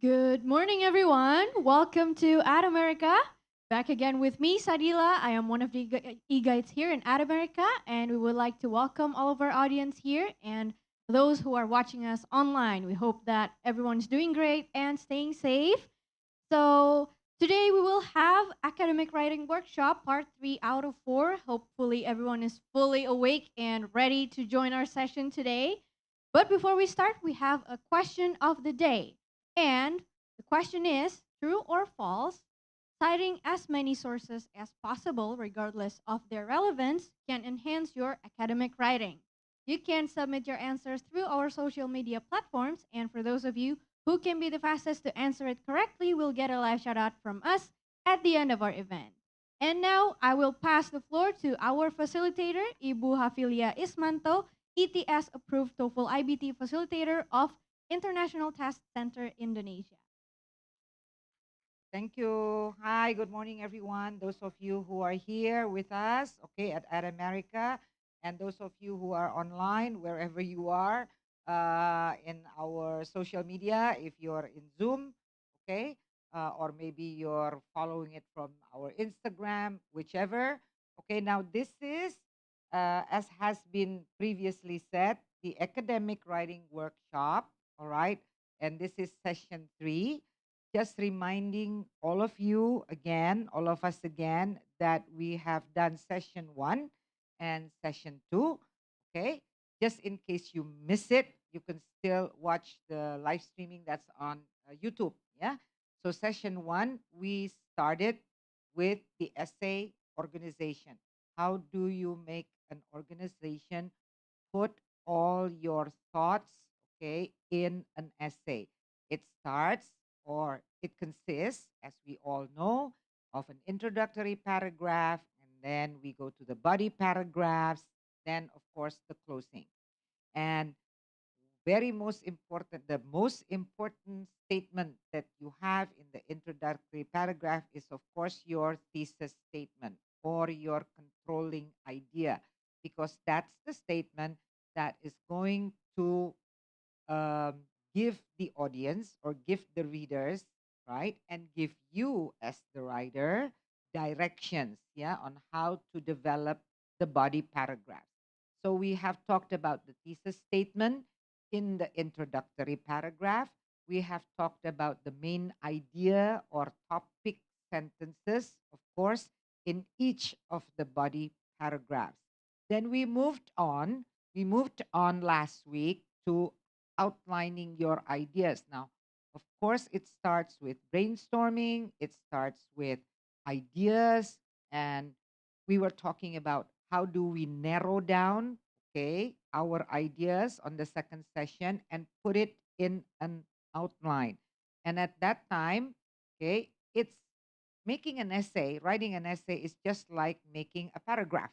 Good morning, everyone. Welcome to Ad America. Back again with me, Sadila. I am one of the e-guides here in Ad America, and we would like to welcome all of our audience here and those who are watching us online. We hope that everyone's doing great and staying safe. So today we will have academic writing workshop part 3 out of 4. Hopefully everyone is fully awake and ready to join our session today. But before we start, we have a question of the day. And the question is true or false? Citing as many sources as possible, regardless of their relevance, can enhance your academic writing. You can submit your answers through our social media platforms, and for those of you who can be the fastest to answer it correctly will get a live shout out from us at the end of our event. And now I will pass the floor to our facilitator, Ibu Hafilia Ismanto, ETS approved TOEFL IBT facilitator of International Test Center Indonesia. Thank you. Hi, good morning, everyone. Those of you who are here with us, okay, at America, and those of you who are online, wherever you are, in our social media, if you're in Zoom, okay, or maybe you're following it from our Instagram, whichever. Okay, now this is, as has been previously said, the academic writing workshop, all right, and this is session 3, just reminding all of you again, all of us again, that we have done session 1 and session 2. Okay. Just in case you miss it, you can still watch the live streaming that's on YouTube. Yeah. So, session 1, we started with the essay organization. How do you make an organization? Put all your thoughts, okay, in an essay. It starts or it consists, as we all know, of an introductory paragraph, and then we go to the body paragraphs, then, of course, the closing. And very most important, the most important statement that you have in the introductory paragraph is, of course, your thesis statement or your controlling idea, because that's the statement that is going to um, give the audience or give the readers, right, and give you as the writer directions, yeah, on how to develop the body paragraph. So we have talked about the thesis statement in the introductory paragraph. We have talked about the main idea or topic sentences, of course, in each of the body paragraphs. Then we moved on. We moved on last week to outlining your ideas. Now, of course, it starts with brainstorming, it starts with ideas, and we were talking about how do we narrow down, okay, our ideas on the second session and put it in an outline. And at that time, okay, it's making an essay, writing an essay is just like making a paragraph,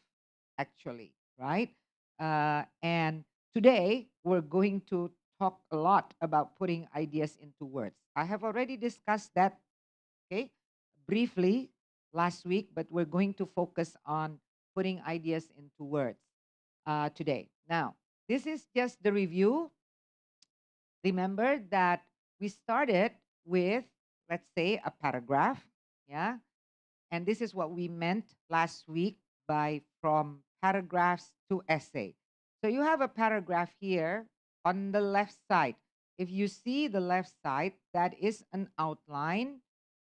actually, right? And today we're going to talk a lot about putting ideas into words. I have already discussed that, okay, briefly last week, but we're going to focus on putting ideas into words today. Now, this is just the review. Remember that we started with, let's say, a paragraph, yeah, and this is what we meant last week by from paragraphs to essay. So you have a paragraph here on the left side. If you see the left side, that is an outline.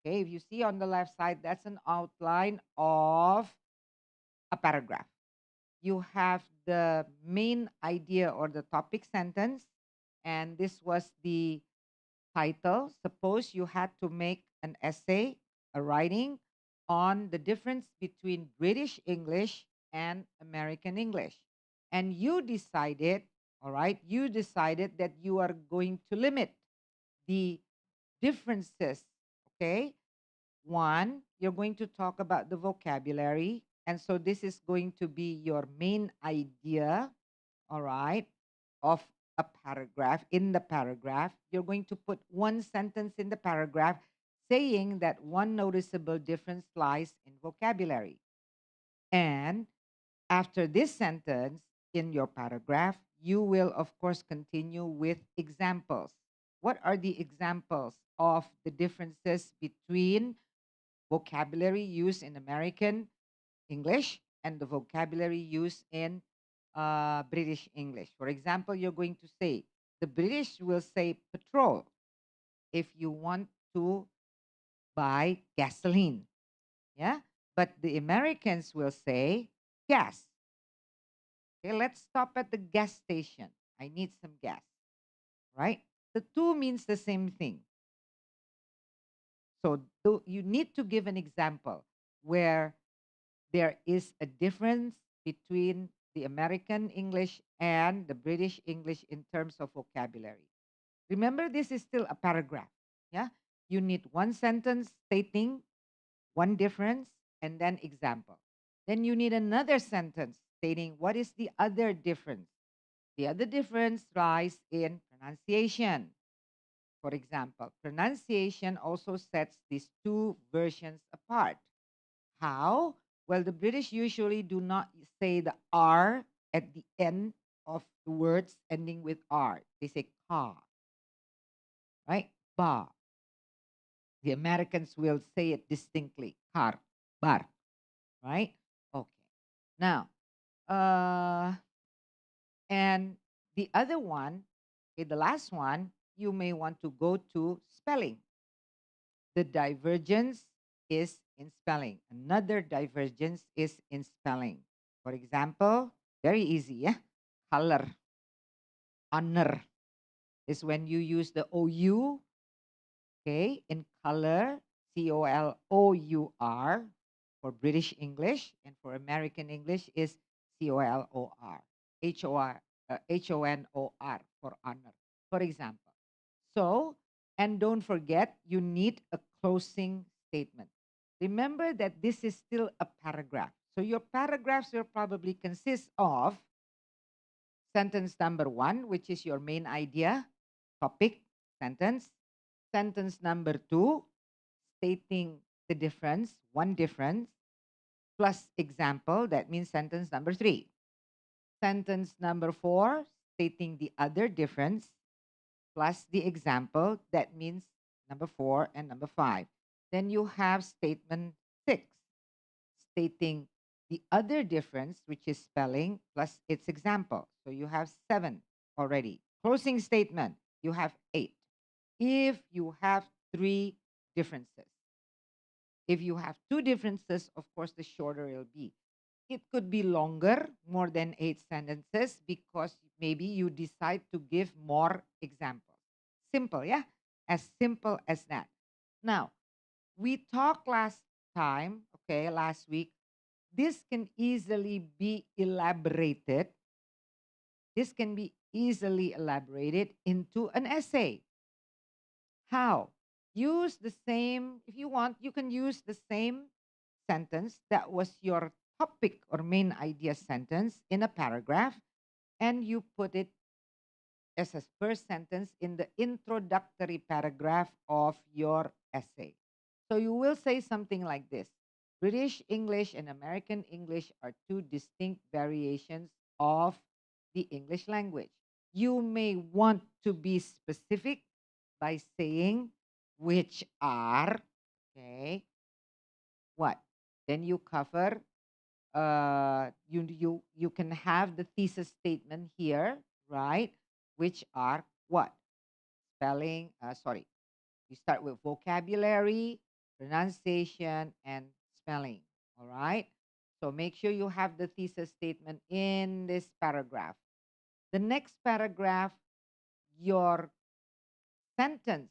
Okay, if you see on the left side, that's an outline of a paragraph. You have the main idea or the topic sentence, and this was the title. Suppose you had to make an essay, a writing on the difference between British English and American English. And you decided, all right, you decided that you are going to limit the differences, okay? One, you're going to talk about the vocabulary. And so this is going to be your main idea, all right, of a paragraph. In the paragraph, you're going to put one sentence in the paragraph saying that one noticeable difference lies in vocabulary. And after this sentence in your paragraph, you will, of course, continue with examples. What are the examples of the differences between vocabulary used in American English and the vocabulary used in British English? For example, you're going to say, the British will say petrol if you want to buy gasoline. Yeah. But the Americans will say gas. Okay, let's stop at the gas station. I need some gas. Right? The two means the same thing. So you need to give an example where there is a difference between the American English and the British English in terms of vocabulary. Remember, this is still a paragraph. Yeah. You need one sentence stating one difference and then example. Then you need another sentence stating what is the other difference. The other difference lies in pronunciation. For example, pronunciation also sets these two versions apart. How? Well, the British usually do not say the R at the end of the words ending with R. They say car, right? Ba. The Americans will say it distinctly, car, bar, right? Okay. Now, uh, and the other one, okay, the last one, you may want to go to spelling. The divergence is in spelling. Another divergence is in spelling. For example, very easy, yeah? Color. Honor is when you use the OU, okay, in color, COLOUR for British English, and for American English is COLOR, HONOR for honor, for example. So, and don't forget, you need a closing statement. Remember that this is still a paragraph. So your paragraphs will probably consist of sentence number one, which is your main idea, topic, sentence. Sentence number two, stating the difference, one difference, plus example, that means sentence number three. Sentence number four, stating the other difference, plus the example, that means number four and number five. Then you have statement six, stating the other difference, which is spelling, plus its example. So you have seven already. Closing statement, you have eight. If you have three differences. If you have two differences, of course, the shorter it'll be. It could be longer, more than eight sentences, because maybe you decide to give more examples. Simple, yeah? As simple as that. Now, we talked last time, okay, last week. This can easily be elaborated. This can be easily elaborated into an essay. How? Use the same, if you want, you can use the same sentence that was your topic or main idea sentence in a paragraph, and you put it as a first sentence in the introductory paragraph of your essay. So you will say something like this: British English and American English are two distinct variations of the English language. You may want to be specific by saying which are, okay, what? Then you cover, you can have the thesis statement here, right? Which are what? Spelling, sorry, you start with vocabulary, pronunciation, and spelling. All right. So make sure you have the thesis statement in this paragraph. The next paragraph, your sentence,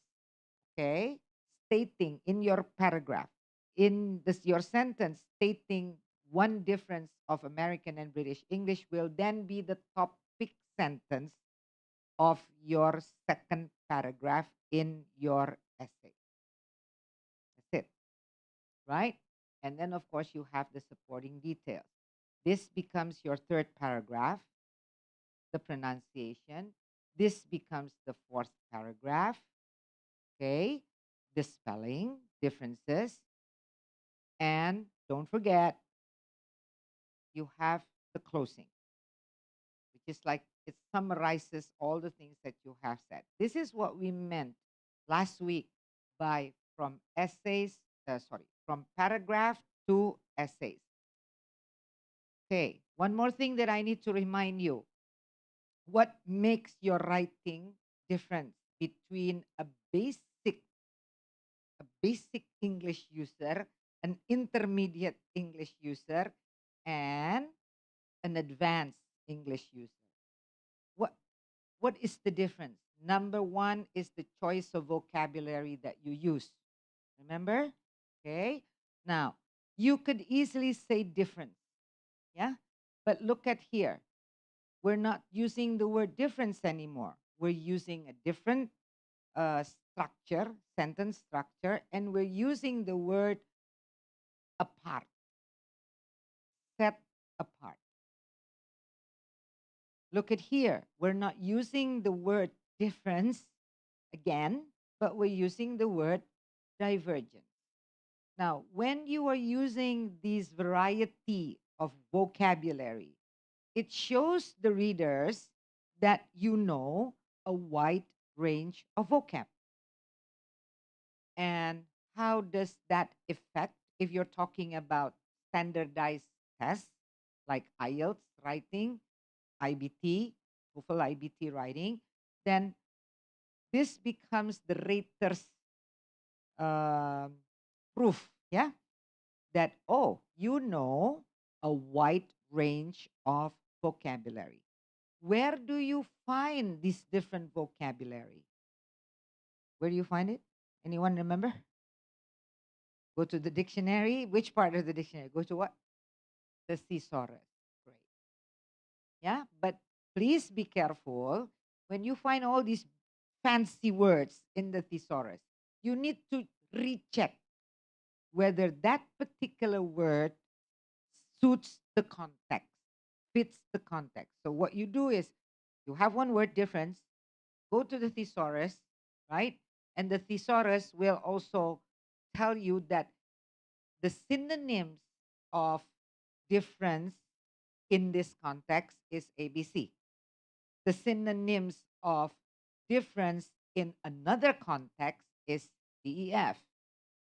okay, stating in your paragraph, in this your sentence stating one difference of American and British English will then be the topic sentence of your second paragraph in your essay. That's it, right? And then, of course, you have the supporting details. This becomes your third paragraph, the pronunciation. This becomes the fourth paragraph, okay? The spelling differences. And don't forget, you have the closing, which is like It summarizes all the things that you have said. This is what we meant last week by from from paragraph to essays. Okay, one more thing that I need to remind you. What makes your writing different between a basic English user, an intermediate English user, and an advanced English user? What what is the difference? Number one is the choice of vocabulary that you use. Remember? Okay. Now, you could easily say difference. Yeah. But look at here. We're not using the word difference anymore. We're using a different structure, sentence structure, and we're using the word apart, set apart. Look at here. We're not using the word difference again, but we're using the word divergence. Now, when you are using this variety of vocabulary, it shows the readers that you know a wide range of vocab. And how does that affect if you're talking about standardized tests like IELTS writing, IBT, TOEFL IBT writing? Then this becomes the rater's um, proof, yeah, that, oh, you know a wide range of vocabulary. Where do you find this different vocabulary? Where do you find it? Anyone remember? Go to the dictionary. Which part of the dictionary? Go to what? The thesaurus. Great. Yeah, but please be careful when you find all these fancy words in the thesaurus. You need to recheck whether that particular word suits the context, fits the context. So what you do is you have one word difference, go to the thesaurus, right? And the thesaurus will also tell you that the synonyms of difference in this context is ABC. The synonyms of difference in another context is DEF.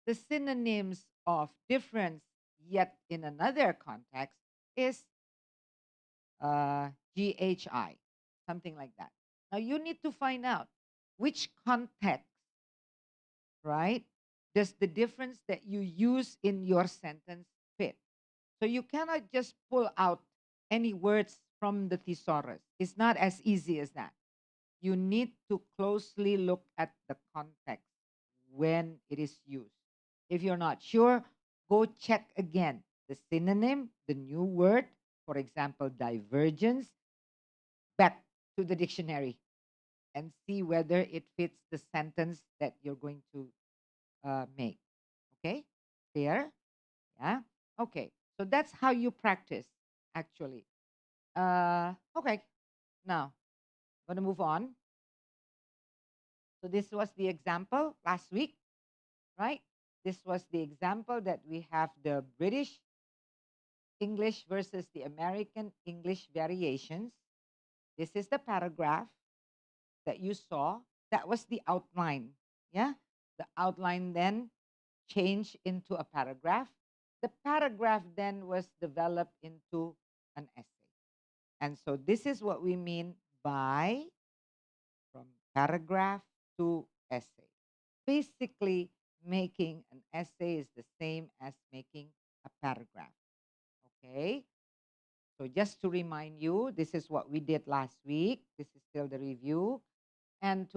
The synonyms of difference yet in another context is GHI, something like that. Now you need to find out which context, right, does the difference that you use in your sentence fit. So you cannot just pull out any words from the thesaurus. It's not as easy as that. You need to closely look at the context when it is used. If you're not sure, go check again the synonym, the new word, for example, divergence, back to the dictionary and see whether it fits the sentence that you're going to make. Okay? Clear? Yeah? Okay. So that's how you practice, actually. Okay. Now, I'm going to move on. So this was the example last week, right? This was the example that we have the British English versus the American English variations. This is the paragraph that you saw. That was the outline. Yeah. The outline then changed into a paragraph. The paragraph then was developed into an essay. And so this is what we mean by from paragraph to essay. Basically, making an essay is the same as making a paragraph. Okay. So just to remind you, this is what we did last week. This is still the review. And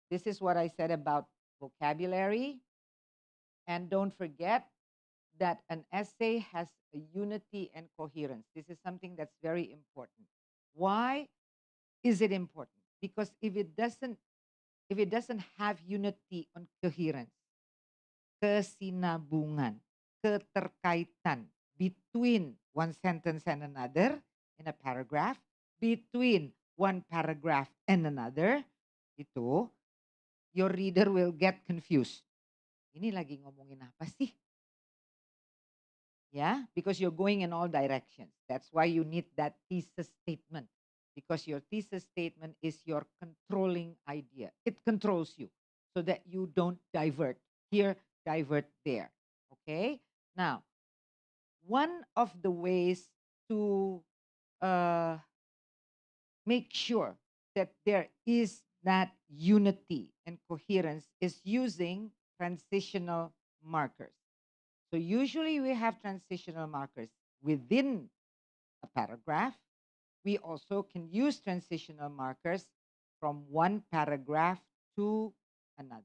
this is what I said about vocabulary. And don't forget that an essay has a unity and coherence. This is something that's very important. Why is it important? Because if it doesn't have unity and coherence, kesinambungan, keterkaitan between one sentence and another in a paragraph, between one paragraph and another, itu, your reader will get confused. Ini lagi ngomongin apa sih? Yeah, because you're going in all directions. That's why you need that thesis statement. because your thesis statement is your controlling idea. It controls you so that you don't divert here, divert there. Okay? Now, one of the ways to uh, make sure that there is that unity and coherence is using transitional markers. So usually we have transitional markers within a paragraph. We also can use transitional markers from one paragraph to another.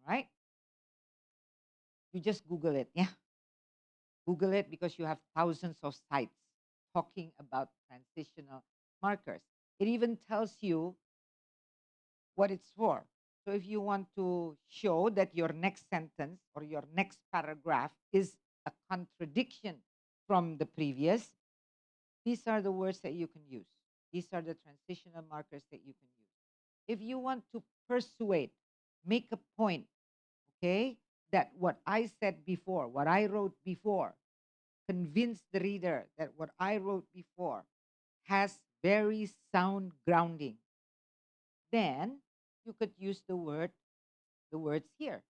Right? You just Google it. Yeah. Google it because you have thousands of sites talking about transitional markers. It even tells you what it's for. So if you want to show that your next sentence or your next paragraph is a contradiction from the previous, these are the words that you can use. These are the transitional markers that you can use. If you want to persuade, make a point, okay, that what I said before, what I wrote before, convince the reader that what I wrote before has very sound grounding, then you could use the words here.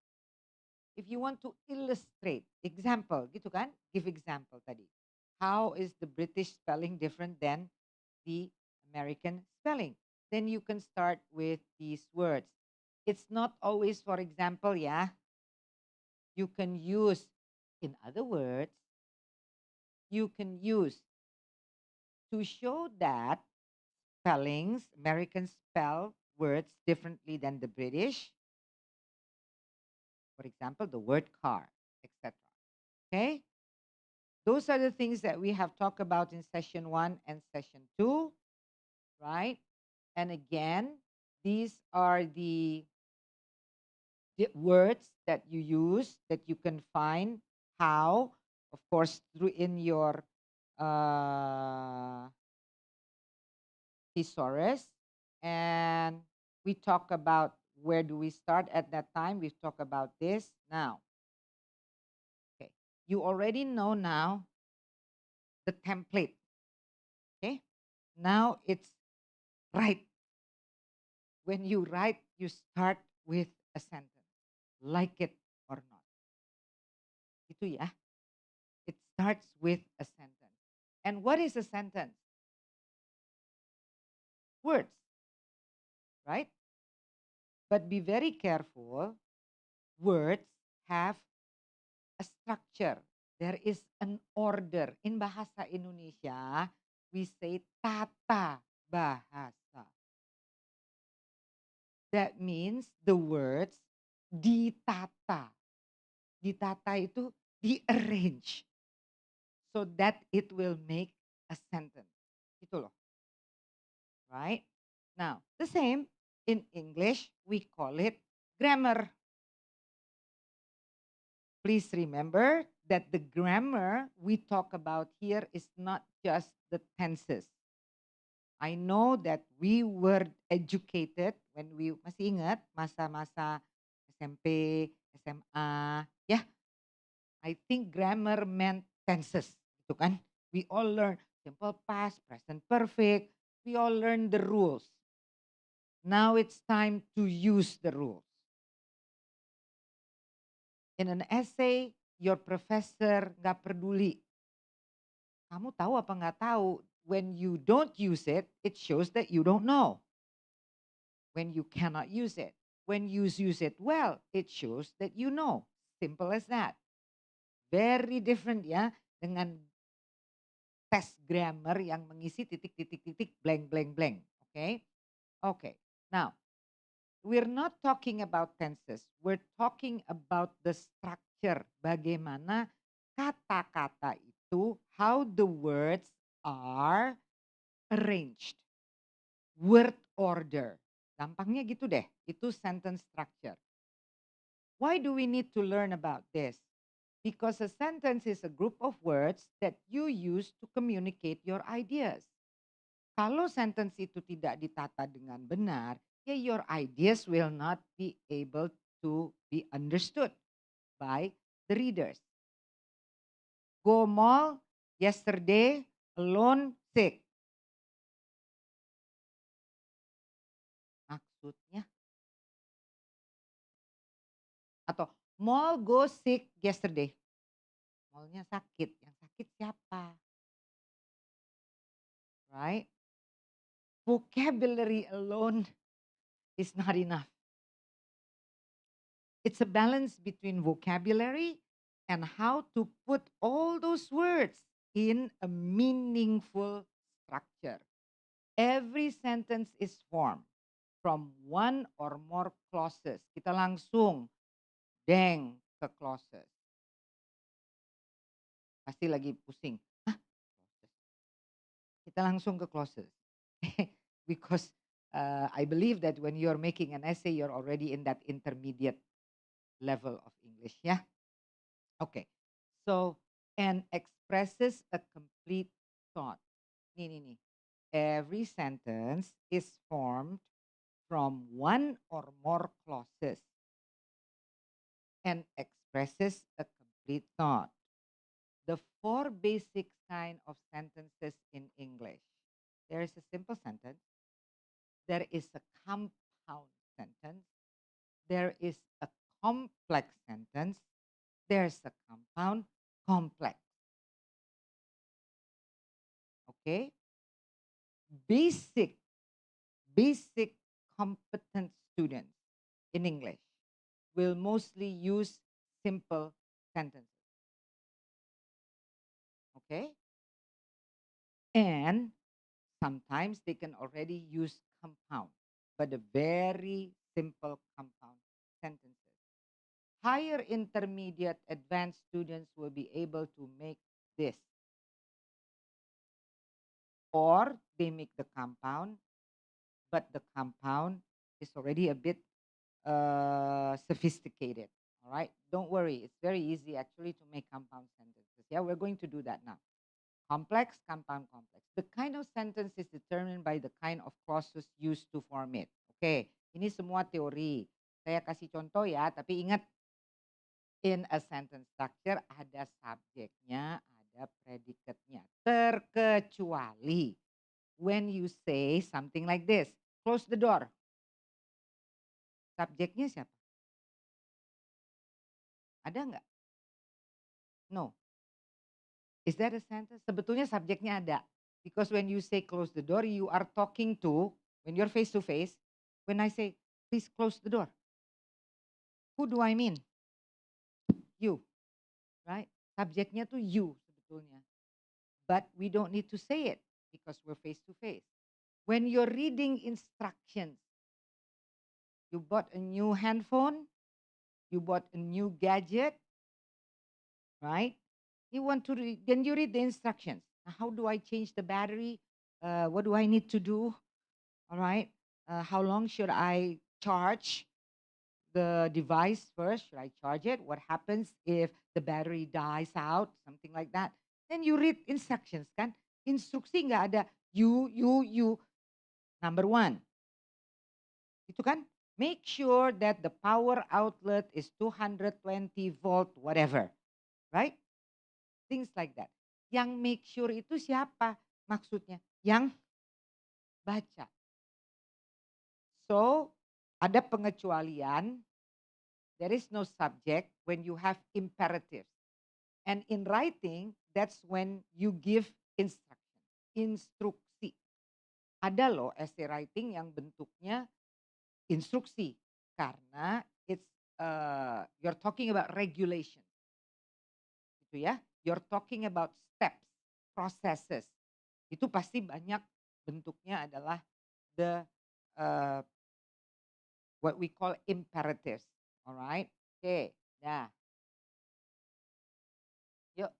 If you want to illustrate, example, gitu kan? Give example tadi. How is the British spelling different than the American spelling? Then you can start with these words. It's not always, for example, yeah, you can use, in other words, you can use to show that spellings, Americans spell words differently than the British. For example, the word car, etc. Okay? Those are the things that we have talked about in session 1 and session 2, right? And again, these are the words that you use that you can find how, of course, through in your uh, thesaurus. And we talk about where do we start at that time. We've talked about this now. Okay. You already know now the template. Okay. Now it's right. When you write, you start with a sentence. Like it or not. Itu ya. It starts with a sentence. And what is a sentence? Words, right? But be very careful. Words have a structure. There is an order. In bahasa Indonesia, we say tata bahasa. That means the words ditata. Ditata itu di-arrange so that it will make a sentence. Itu loh. Right? Now, the same in English, we call it grammar. Please remember that the grammar we talk about here is not just the tenses. I know that we were educated when we masih ingat masa-masa SMP, SMA, ya. I think grammar meant tenses, gitu kan? We all learn simple past, present perfect. We all learn the rules. Now it's time to use the rules. In an essay, your professor nggak peduli. Kamu tahu apa nggak tahu? When you don't use it, it shows that you don't know. When you cannot use it. When you use it well, it shows that you know. Simple as that. Very different ya dengan tes grammar yang mengisi titik-titik-titik blank blank blank. Okay? Okay. Now, we're not talking about tenses. We're talking about the structure. Bagaimana kata-kata itu, how the words are arranged. Word order. Gampangnya gitu deh. Itu sentence structure. Why do we need to learn about this? Because a sentence is a group of words that you use to communicate your ideas. Kalau sentence itu tidak ditata dengan benar, ya your ideas will not be able to be understood by the readers. Go mall yesterday, alone, sick. maksudnya. Atau mall go sick yesterday. Mallnya sakit. Yang sakit siapa? Right? Vocabulary alone is not enough. It's a balance between vocabulary and how to put all those words in a meaningful structure. Every sentence is formed from one or more clauses. Kita langsung deng ke clauses. Pasti lagi pusing. Hah? Kita langsung ke clauses. Because I believe that when you're making an essay, you're already in that intermediate level of English, yeah? Okay. So, and expresses a complete thought. Nih. Every sentence is formed from one or more clauses and expresses a complete thought. The four basic kind of sentences in English. There is a simple sentence. There is a compound sentence. There is a complex sentence. There's a compound complex. Okay? Basic competent students in English will mostly use simple sentences. Okay? And sometimes they can already use compound, but a very simple compound sentences. Higher intermediate advanced students will be able to make this. Or they make the compound, but the compound is already a bit sophisticated. All right. Don't worry. It's very easy actually to make compound sentences. Yeah, we're going to do that now. Complex, compound, complex. The kind of sentence is determined by the kind of clauses used to form it. Okay. Ini semua teori. Saya kasih contoh ya, tapi ingat in a sentence structure ada subjeknya, ada predicate-nya. Terkecuali when you say something like this. Close the door. Subjeknya siapa? Ada nggak? No. Is that a sentence? Sebetulnya subjeknya ada. Because when you say close the door, you are talking to, when you're face to face, when I say, please close the door. Who do I mean? You. Right? Subjeknya tuh you sebetulnya. But we don't need to say it because we're face to face. When you're reading instructions, you bought a new handphone, you bought a new gadget, right? You want to read, then you read the instructions. How do I change the battery? What do I need to do? All right. How long should I charge the device first? Should I charge it? What happens if the battery dies out? Something like that. Then you read instructions kan. Instruksi nggak ada you. Number one. Itu kan. Make sure that the power outlet is 220 volt whatever. Right? Things like that. Yang make sure itu siapa maksudnya? Yang baca. So, ada pengecualian. There is no subject when you have imperatives. And in writing, that's when you give instruction. Instruksi. Ada loh essay writing yang bentuknya instruksi. Karena it's you're talking about regulation. Gitu ya. You're talking about steps, processes. Itu pasti banyak bentuknya adalah the what we call imperatives. Alright. Oke. Nah. Yuk.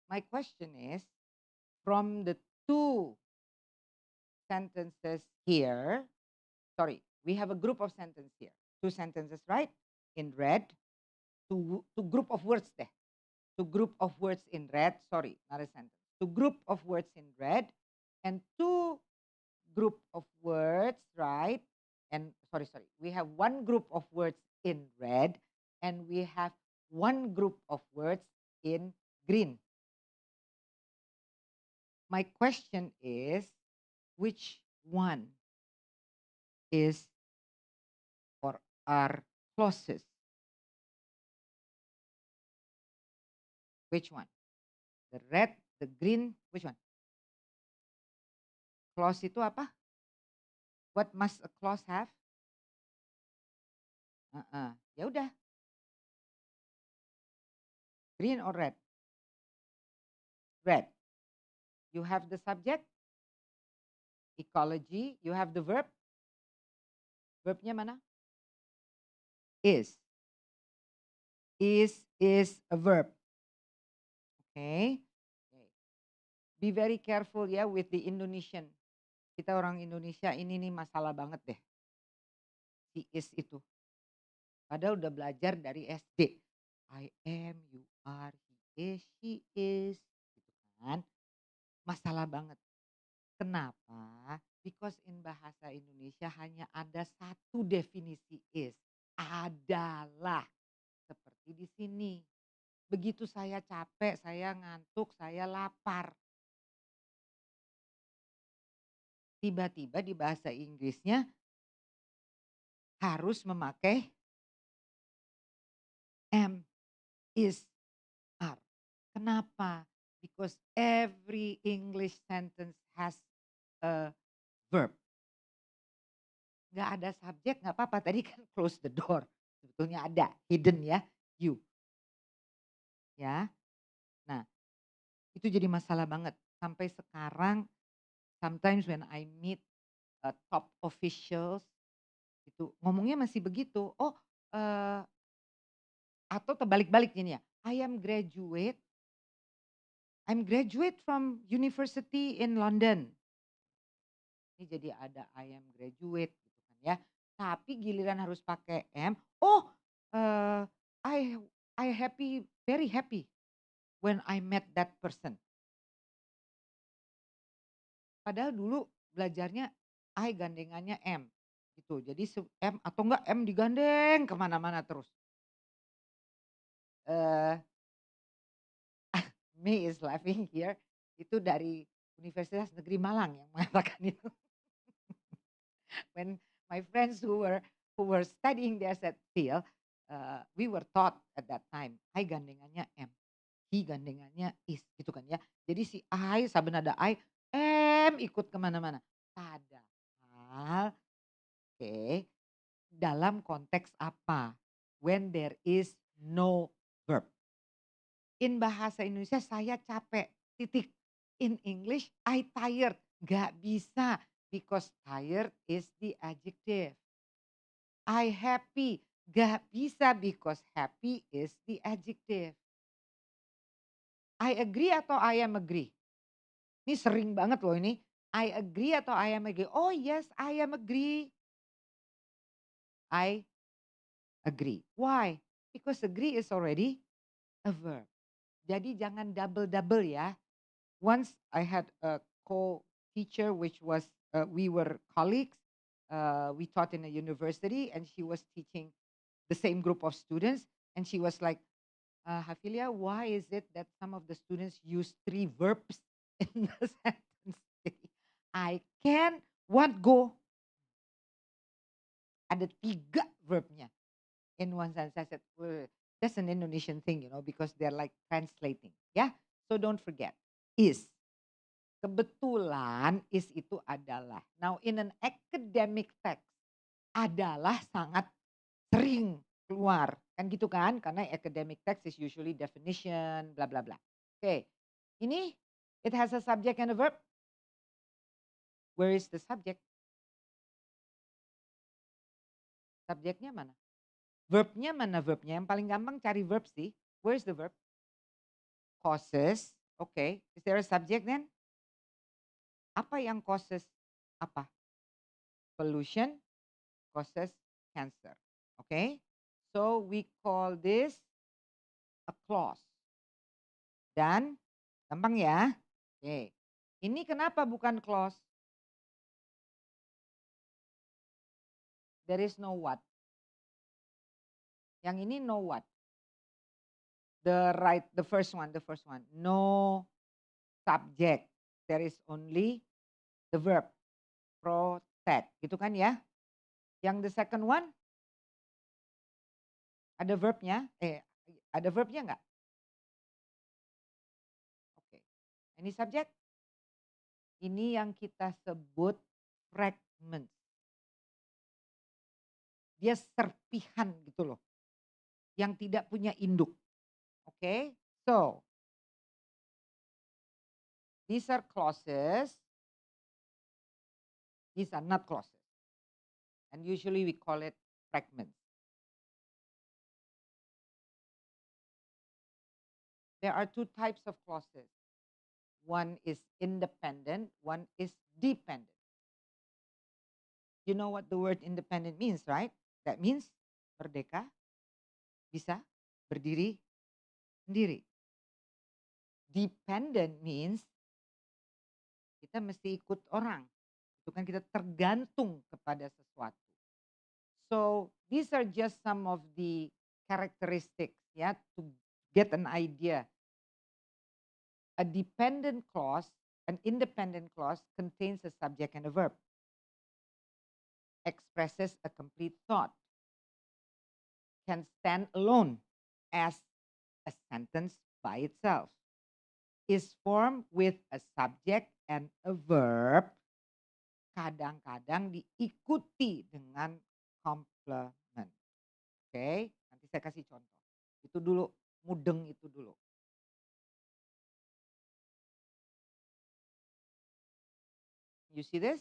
My question is, from the two sentences here, sorry, we have a group of sentences here. Two sentences, right? In red. Two group of words there. Two group of words in red. Sorry, not a sentence. Two group of words in red and two group of words, right? And sorry. We have one group of words in red and we have one group of words in green. My question is, which one is or are clauses? Which one? The red, the green, which one? Clause itu apa? What must a clause have? Ya udah, green or red? Red. You have the subject, ecology. You have the verb. Verbnya mana? Is. Is a verb. Okay. Be very careful ya with the Indonesian. Kita orang Indonesia ini nih masalah banget deh. Si is itu. Padahal udah belajar dari SD. I am, you are, he is, she is. Gitu kan. Masalah banget. Kenapa? Because in bahasa Indonesia hanya ada satu definisi is. Adalah. Seperti di sini. Begitu saya capek, saya ngantuk, saya lapar. Tiba-tiba di bahasa Inggrisnya harus memakai am, is, are. Kenapa? Because every English sentence has a verb. Nggak ada subjek, nggak apa-apa. Tadi kan close the door. Sebetulnya ada, hidden ya, you. Ya, nah itu jadi masalah banget. Sampai sekarang, sometimes when I meet top officials, itu ngomongnya masih begitu. Oh, atau terbalik-balik gini ya. I'm graduate from university in London. Ini jadi ada I am graduate gitu kan ya. Tapi giliran harus pakai am, oh eh, I I happy, very happy when I met that person. Padahal dulu belajarnya I gandengannya M gitu. Jadi M atau enggak M digandeng kemana-mana terus. Eh Me is laughing here. Itu dari Universitas Negeri Malang yang mengatakan itu. When my friends who were studying there said, Phil, we were taught at that time, I gandengannya M, he gandengannya is, gitu kan ya. Jadi si I, saben ada I, M ikut kemana-mana. Padahal, oke, dalam konteks apa? When there is no verb. In bahasa Indonesia saya capek, titik. In English, I tired. Gak bisa, because tired is the adjective. I happy. Gak bisa because happy is the adjective. I agree atau I am agree? Ini sering banget loh ini. I agree atau I am agree? Oh yes, I am agree. I agree. Why? Because agree is already a verb. Jadi jangan double-double ya. Once I had a co-teacher which was, we were colleagues. We taught in a university and she was teaching the same group of students. And she was like, Hafilia, why is it that some of the students use 3 verbs in the sentence? I can, want, go. Ada 3 verbnya in one sentence. I said, "Well, that's an Indonesian thing, because they're like translating. Yeah, so don't forget. Is. Kebetulan is itu adalah. Now in an academic text, adalah sangat sering keluar. Kan gitu kan? Karena academic text is usually definition, bla bla bla. Oke. Ini it has a subject and a verb. Where is the subject? Subjeknya mana? Verbnya mana verbnya? Yang paling gampang cari verb sih. Where is the verb? Causes. Okay. Is there a subject then? Apa yang causes apa? Pollution causes cancer. Okay. So we call this a clause. Dan gampang ya. Oke. Ini kenapa bukan clause? There is no what. Yang ini no what. The first one, the first one. No subject. There is only the verb protect. Gitu kan ya? Yang the second one ada verbnya? Ada verbnya nggak? Oke. Ini subject? Ini yang kita sebut fragment. Dia serpihan gitu loh. Yang tidak punya induk. Oke. So, these are clauses. These are not clauses. And usually we call it fragments. There are two types of clauses. One is independent, one is dependent. You know what the word independent means, right? That means merdeka, bisa berdiri sendiri. Dependent means kita mesti ikut orang. Itu kan kita tergantung kepada sesuatu. So these are just some of the characteristics ya to get an idea. A dependent clause, an independent clause contains a subject and a verb. Expresses a complete thought. Can stand alone as a sentence by itself. Is formed with a subject and a verb. Kadang-kadang diikuti dengan complement. Oke, nanti saya kasih contoh. Itu dulu, mudeng itu dulu. You see this?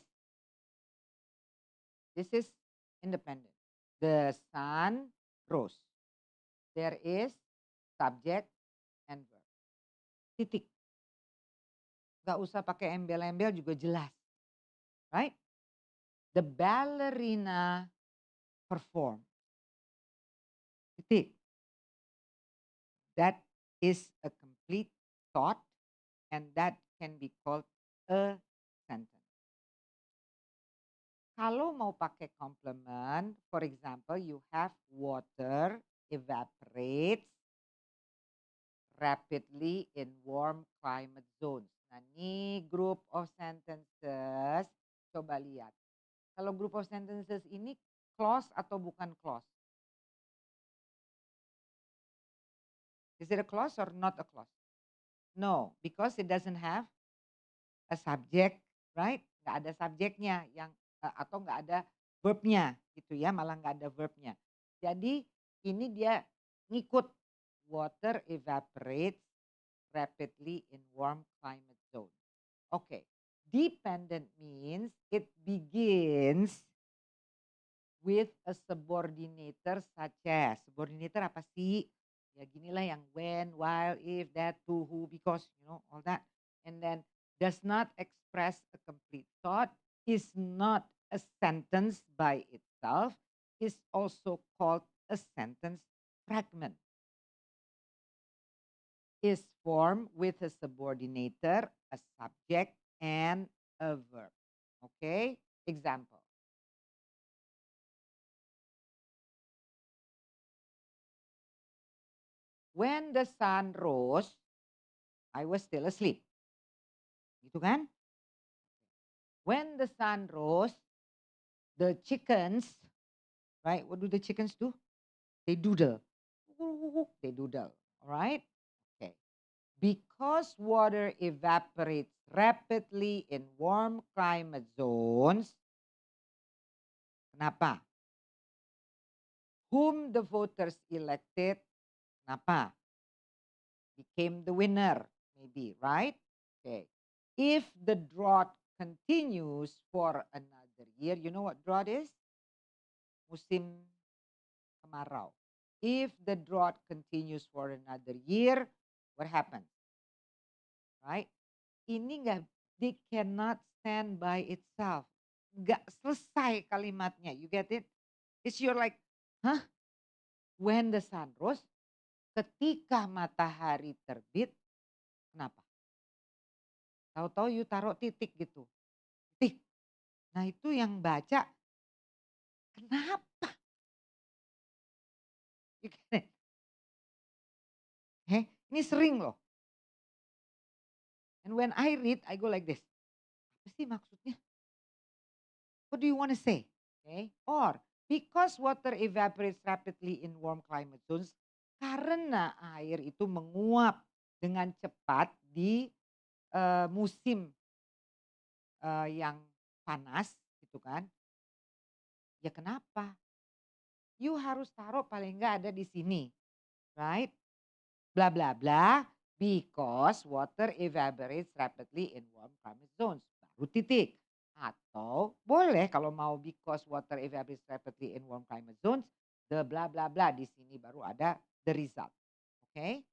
This is independent. The sun rose. There is subject and verb. Titik. Gak usah pakai embel-embel juga jelas. Right? The ballerina perform. Titik. That is a complete thought and that can be called a sentence. Kalau mau pakai complement, for example, you have water evaporates rapidly in warm climate zones. Nah, ini group of sentences, coba lihat. Kalau group of sentences ini clause atau bukan clause? Is it a clause or not a clause? No, because it doesn't have a subject, right? Nggak ada subjeknya yang atau nggak ada verbnya gitu ya, malah nggak ada verbnya. Jadi ini dia ngikut water evaporates rapidly in warm climate zone. Okay, dependent means it begins with a subordinator such as. Subordinator apa sih? Ya ginilah yang when, while, if, that, to, who, because, you know, all that. And then does not express a complete thought, is not a sentence by itself, is also called a sentence fragment. Is formed with a subordinator, a subject, and a verb. Okay? Example. When the sun rose, I was still asleep. Gitu kan? When the sun rose, the chickens, right? What do the chickens do? They doodle. They doodle. All right? Okay. Because water evaporates rapidly in warm climate zones. Kenapa? Whom the voters elected. Kenapa? Became the winner, maybe, right? Okay. If the drought continues for another year, you know what drought is? Musim kemarau. If the drought continues for another year, what happens? Right? Ini enggak, they cannot stand by itself. Enggak selesai kalimatnya. You get it? It's your like, huh? When the sun rose, ketika matahari terbit, kenapa? Tahu-tahu you taruh titik gitu. Titik. Nah itu yang baca, kenapa? You get it? Ini sering loh. And when I read, I go like this. Apa sih maksudnya? What do you want to say? Okay. Or because water evaporates rapidly in warm climate zones, karena air itu menguap dengan cepat di musim yang panas gitu kan. Ya kenapa? You harus taruh paling enggak ada di sini, right? Bla bla bla, because water evaporates rapidly in warm climate zones. Baru titik. Atau boleh kalau mau because water evaporates rapidly in warm climate zones, the bla bla bla di sini baru ada the result. Okay?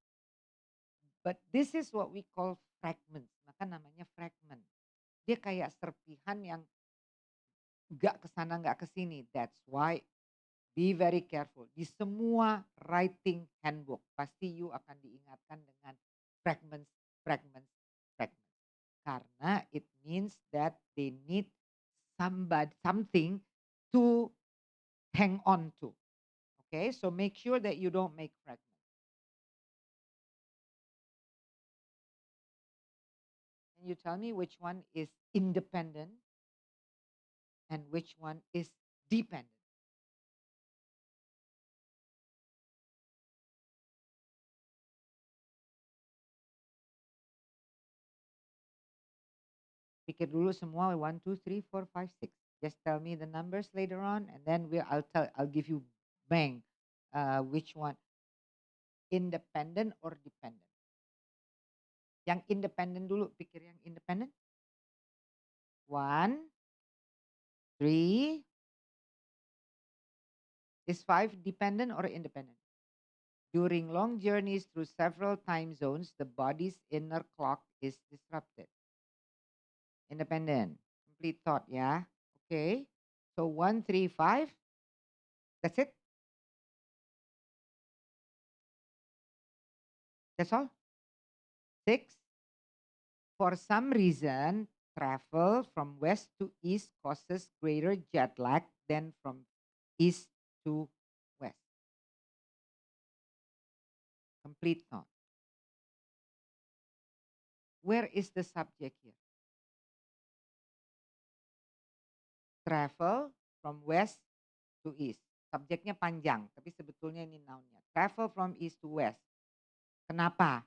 But this is what we call fragments. Maka namanya fragment. Dia kayak serpihan yang nggak ke sana nggak ke sini. That's why be very careful. Di semua writing handbook pasti you akan diingatkan dengan fragments, fragments, fragments. Karena it means that they need something to hang on to. Okay, so make sure that you don't make fragments. Can you tell me which one is independent and which one is dependent? Pikir dulu semua 1, 2, 3, 4, 5, 6. Just tell me the numbers later on, and then I'll give you bang which one independent or dependent. Yang independent dulu, pikir yang independent. 1, 3. Is 5 dependent or independent? During long journeys through several time zones, the body's inner clock is disrupted. Independent. Complete thought, yeah? Okay. So 1, 3, 5. That's it? That's all? 6. For some reason, travel from west to east causes greater jet lag than from east to west. Complete thought. Where is the subject here? Travel from west to east. Subjeknya panjang, tapi sebetulnya ini nounnya. Travel from east to west. Kenapa?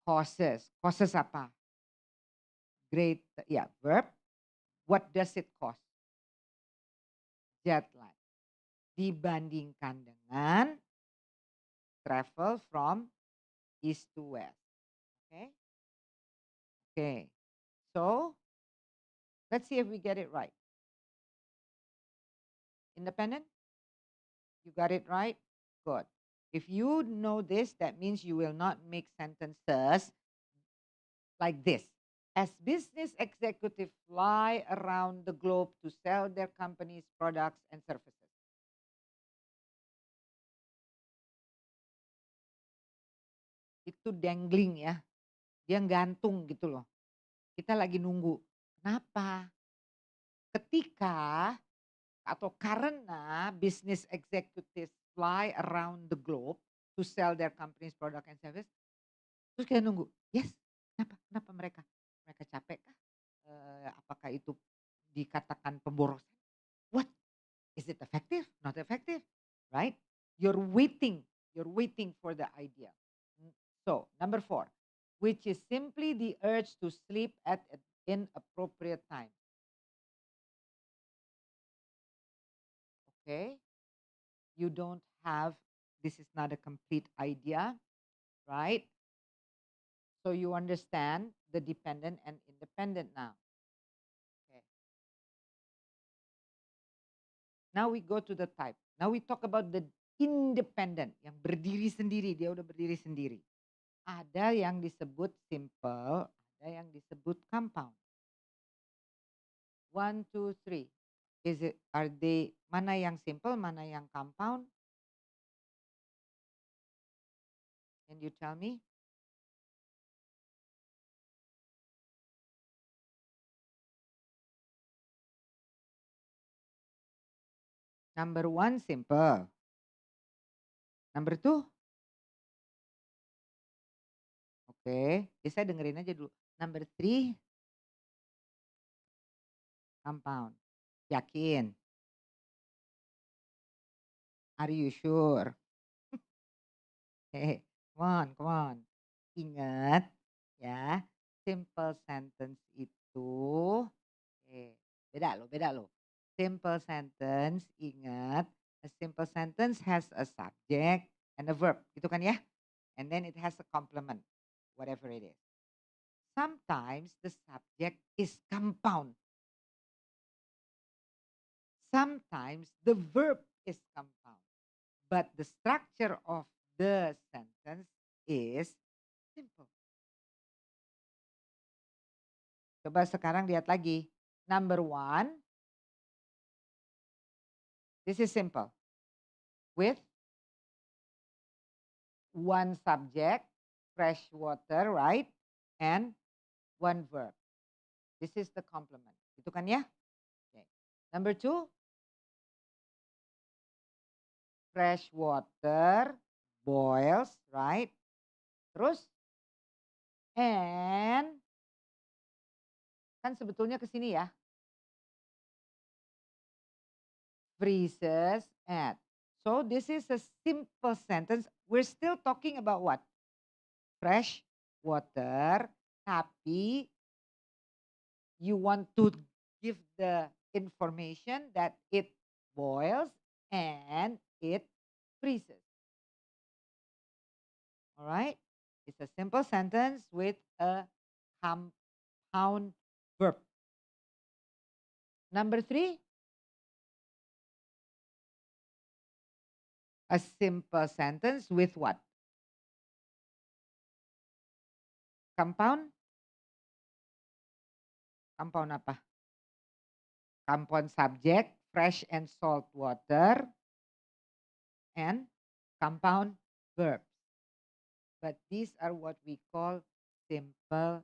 Causes. Causes apa? Great, ya, verb. What does it cause? Jet lag. Dibandingkan dengan travel from east to west. Okay? Okay. So, let's see if we get it right. Independent? You got it right? Good. If you know this, that means you will not make sentences like this. As business executives fly around the globe to sell their company's products and services. Itu dangling ya. Dia gantung gitu loh. Kita lagi nunggu. Kenapa? Ketika atau karena business executives fly around the globe to sell their company's product and service, terus kita nunggu. Yes, kenapa? Kenapa mereka? Mereka capek kah? Apakah itu dikatakan pemborosan? What? Is it effective? Not effective, right? You're waiting. You're waiting for the idea. So, number 4, which is simply the urge to sleep at an inappropriate time. Okay? You don't have, this is not a complete idea, right? So you understand the dependent and independent now. Okay. Now we go to the type. Now we talk about the independent, yang berdiri sendiri, dia udah berdiri sendiri. Ada yang disebut simple, ada yang disebut compound. 1, 2, 3. Are they, mana yang simple, mana yang compound? Can you tell me? Number 1, simple. Number 2, Oke, jadi saya dengerin aja dulu. Number three, compound. Yakin? Are you sure? Come on, come on. Ingat ya, simple sentence itu, beda loh. Simple sentence, ingat, a simple sentence has a subject and a verb, gitu kan ya? And then it has a complement, whatever it is. Sometimes the subject is compound. Sometimes the verb is compound. But the structure of the sentence is simple. Coba sekarang lihat lagi. Number one, this is simple. With one subject, fresh water, right? And one verb. This is the complement. Itu kan ya? Okay. Number two, fresh water boils, right? Terus, and kan sebetulnya ke sini ya. Freezes at. So this is a simple sentence. We're still talking about what? Fresh water, tapi you want to give the information that it boils and it freezes. All right? It's a simple sentence with a compound verb. Number three, a simple sentence with what? Compound? Compound apa? Compound subject, fresh and salt water, and compound verbs. But these are what we call simple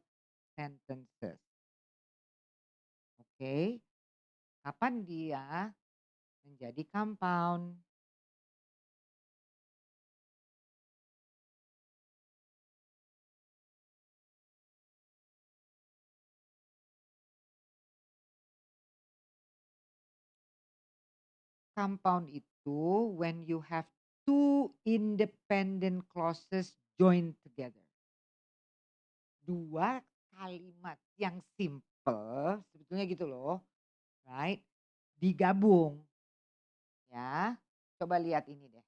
sentences. Oke, kapan dia menjadi compound? Compound itu when you have two independent clauses joined together. Dua kalimat yang simple, sebetulnya gitu loh, right? Digabung, ya. Coba lihat ini deh.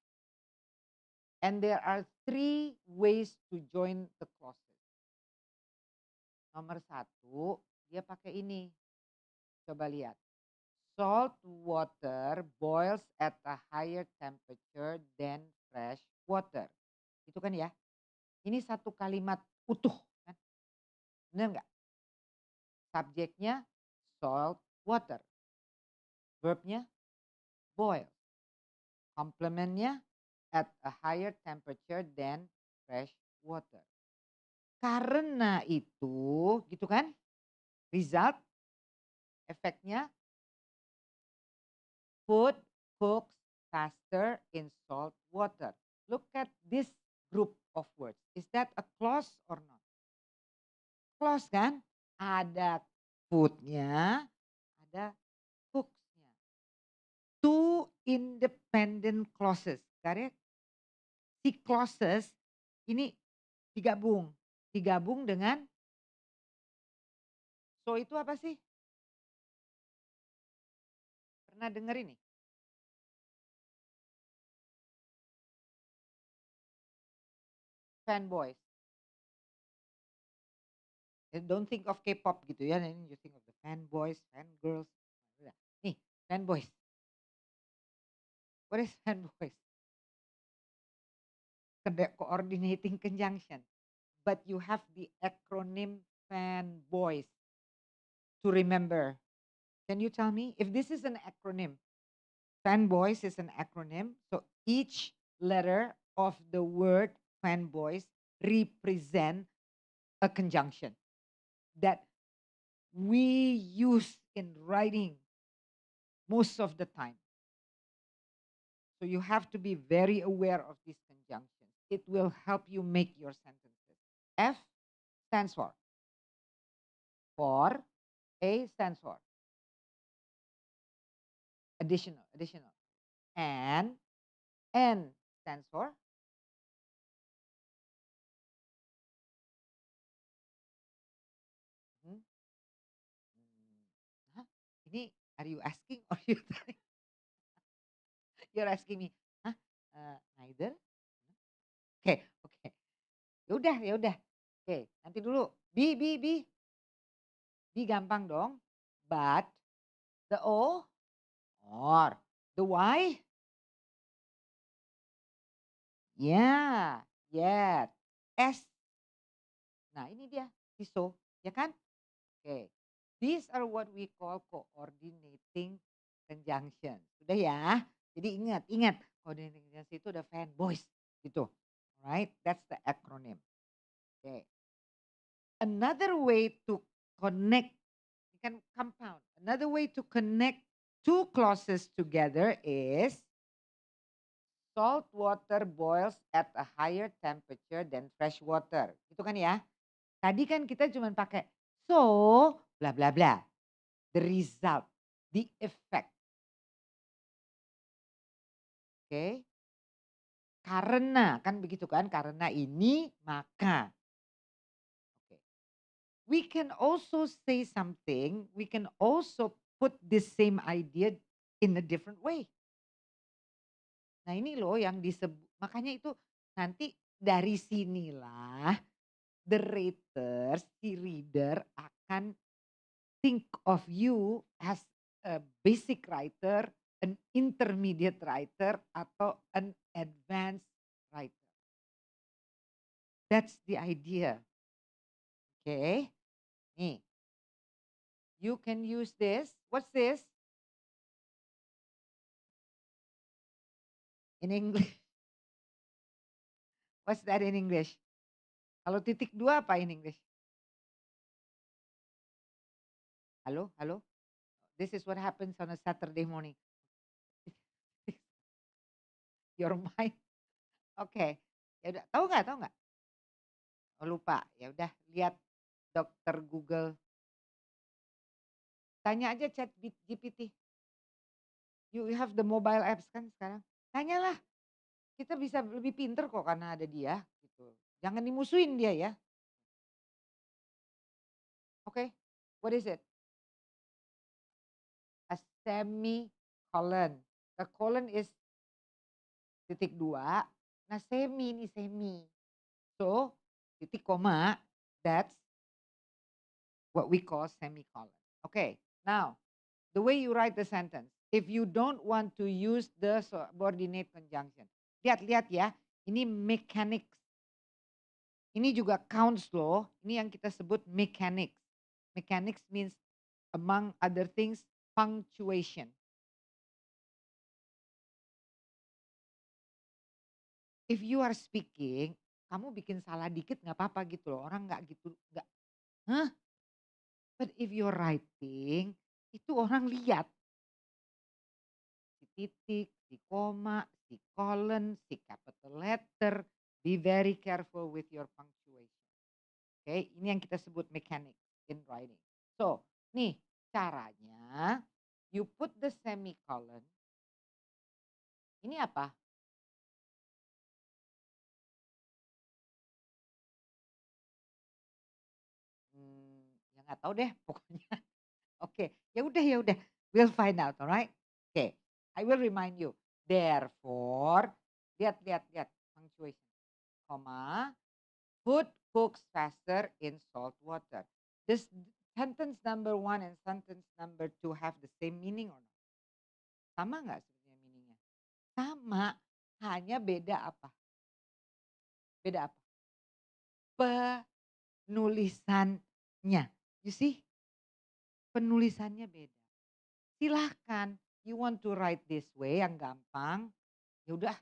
And there are three ways to join the clauses. Nomor satu, dia pakai ini. Coba lihat. Salt water boils at a higher temperature than fresh water. Itu kan ya. Ini satu kalimat utuh. Kan? Benar nggak? Subjeknya salt water. Verbnya boil. Complementnya at a higher temperature than fresh water. Karena itu, gitu kan? Result, efeknya food cooks faster in salt water. Look at this group of words. Is that a clause or not? Clause kan? Ada foodnya, ada cooksnya. Two independent clauses. Correct? Si clauses ini digabung. Digabung dengan so itu apa sih? Pernah denger ini? Fanboys. Don't think of K-pop gitu ya. Ini you think of the fanboys, fangirls. Nih, fanboys. What is fanboys? Coordinating conjunction. But you have the acronym fanboys to remember. Can you tell me if this is an acronym? Fanboys is an acronym. So each letter of the word fanboys represent a conjunction that we use in writing most of the time. So you have to be very aware of these conjunctions. It will help you make your sentences. F, stands for? For, A stands for additional, additional. And N stands for hmm, hah? Ini are you asking or you you're asking me? Hah? Neither? Oke, oke. Ya udah, ya udah. Oke, nanti dulu. B. B gampang dong. But, the O, or. The Y, yeah, yet. S, nah ini dia, si so, ya kan? Oke. These are what we call coordinating conjunction. Sudah ya? Jadi ingat, ingat. Coordinating conjunction itu ada fanboys gitu. Alright, that's the acronym. Oke. Another way to connect, you can compound. Another way to connect two clauses together is salt water boils at a higher temperature than fresh water. Gitu kan ya? Tadi kan kita cuma pakai so bla bla bla. The result, the effect. Oke. Karena kan begitu kan? Karena ini maka. Oke. We can also say something, we can also put the same idea in a different way. Nah ini loh yang disebut, makanya itu nanti dari sinilah the readers, si reader akan think of you as a basic writer, an intermediate writer, atau an advanced writer. That's the idea. Okay. Nih, you can use this. What's this? In English. What's that in English? Kalau titik dua apa in English? Halo, halo. This is what happens on a Saturday morning. Your mind. Oke. Okay. Ya udah, tahu nggak? Tahu nggak? Oh, lupa. Ya udah, lihat dokter Google. Tanya aja chat GPT. You have the mobile apps kan sekarang. Tanyalah. Kita bisa lebih pinter kok karena ada dia gitu. Jangan dimusuhin dia ya. Oke. Okay? What is it? A semicolon. The colon is titik dua. Nah semi ini semi. So titik koma. That's what we call semicolon. Okay. Now the way you write the sentence. If you don't want to use the subordinate conjunction. Lihat-lihat ya. Ini mechanics. Ini juga counts loh. Ini yang kita sebut mechanics. Mechanics means among other things punctuation. If you are speaking, kamu bikin salah dikit nggak apa-apa gitu loh. Orang nggak gitu, nggak. Hah? But if you're writing, itu orang lihat si titik, si koma, si colon, si capital letter. Be very careful with your punctuation. Oke, ini yang kita sebut mechanics in writing. So, nih caranya, you put the semicolon. Ini apa? Ya nggak tahu deh pokoknya. Oke, ya udah ya udah. We'll find out, alright? Oke, I will remind you. Therefore, lihat punctuation, comma, food cooks faster in salt water. This sentence number one and sentence number two have the same meaning or not? Sama nggak sebenarnya meaningnya? Sama, hanya beda apa? Beda apa? Penulisannya. You see? Penulisannya beda. Silahkan, you want to write this way yang gampang, ya udah,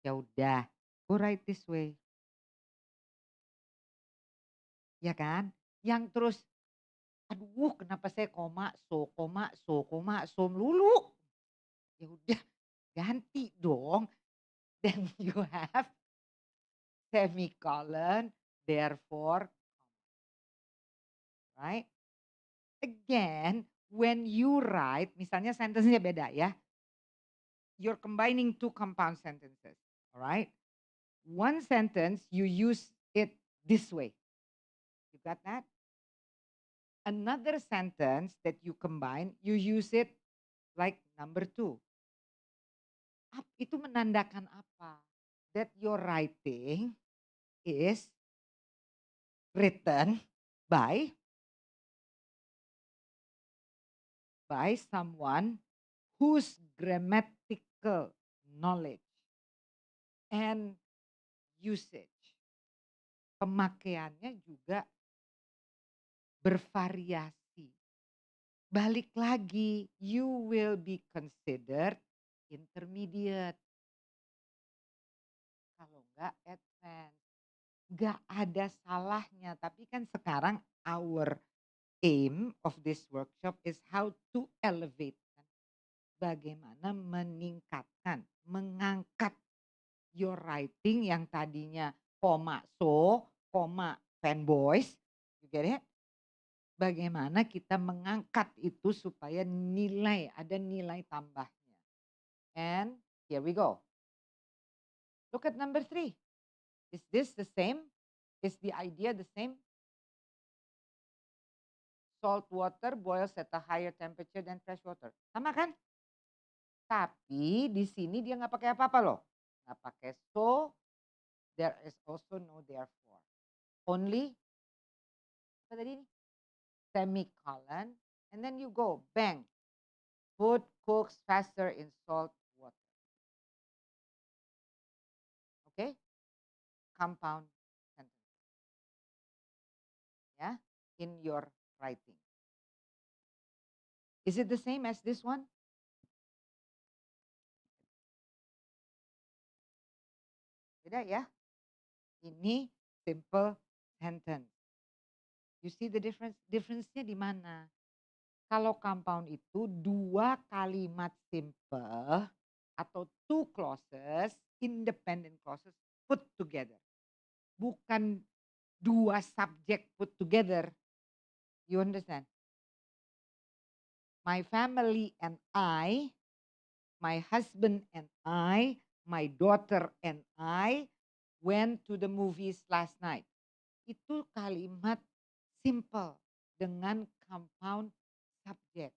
ya udah, go write this way. Ya kan? Yang terus, aduh kenapa saya koma, so melulu. Ya udah, ganti dong. Then you have semicolon, therefore, right? Again, when you write, misalnya sentence-nya beda ya. You're combining two compound sentences, all right? One sentence, you use it this way. You got that? Another sentence that you combine, you use it like number two. Itu menandakan apa? That your writing is written by someone whose grammatical knowledge and usage, pemakaiannya juga bervariasi. Balik lagi, you will be considered intermediate. Kalau enggak advance. Enggak ada salahnya. Tapi kan sekarang our aim of this workshop is how to elevate. Bagaimana meningkatkan, mengangkat your writing yang tadinya koma koma fanboys. You get it? Bagaimana kita mengangkat itu supaya ada nilai tambahnya. And here we go. Look at number 3. Is this the same? Is the idea the same? Salt water boils at a higher temperature than fresh water. Sama kan? Tapi di sini dia nggak pakai apa-apa loh. Nggak pakai so, there is also no therefore. Only, apa tadi ini? Semicolon, and then you go, bang. Food cooks faster in salt water. Okay? Compound sentence. Yeah? In your writing. Is it the same as this one? Beda ya? Ini simple sentence. You see the difference? Difference-nya di mana? Kalau compound itu dua kalimat simple atau two clauses, independent clauses put together. Bukan dua subject put together. You understand? My family and I, my husband and I, my daughter and I went to the movies last night. Itu kalimat simple dengan compound subject.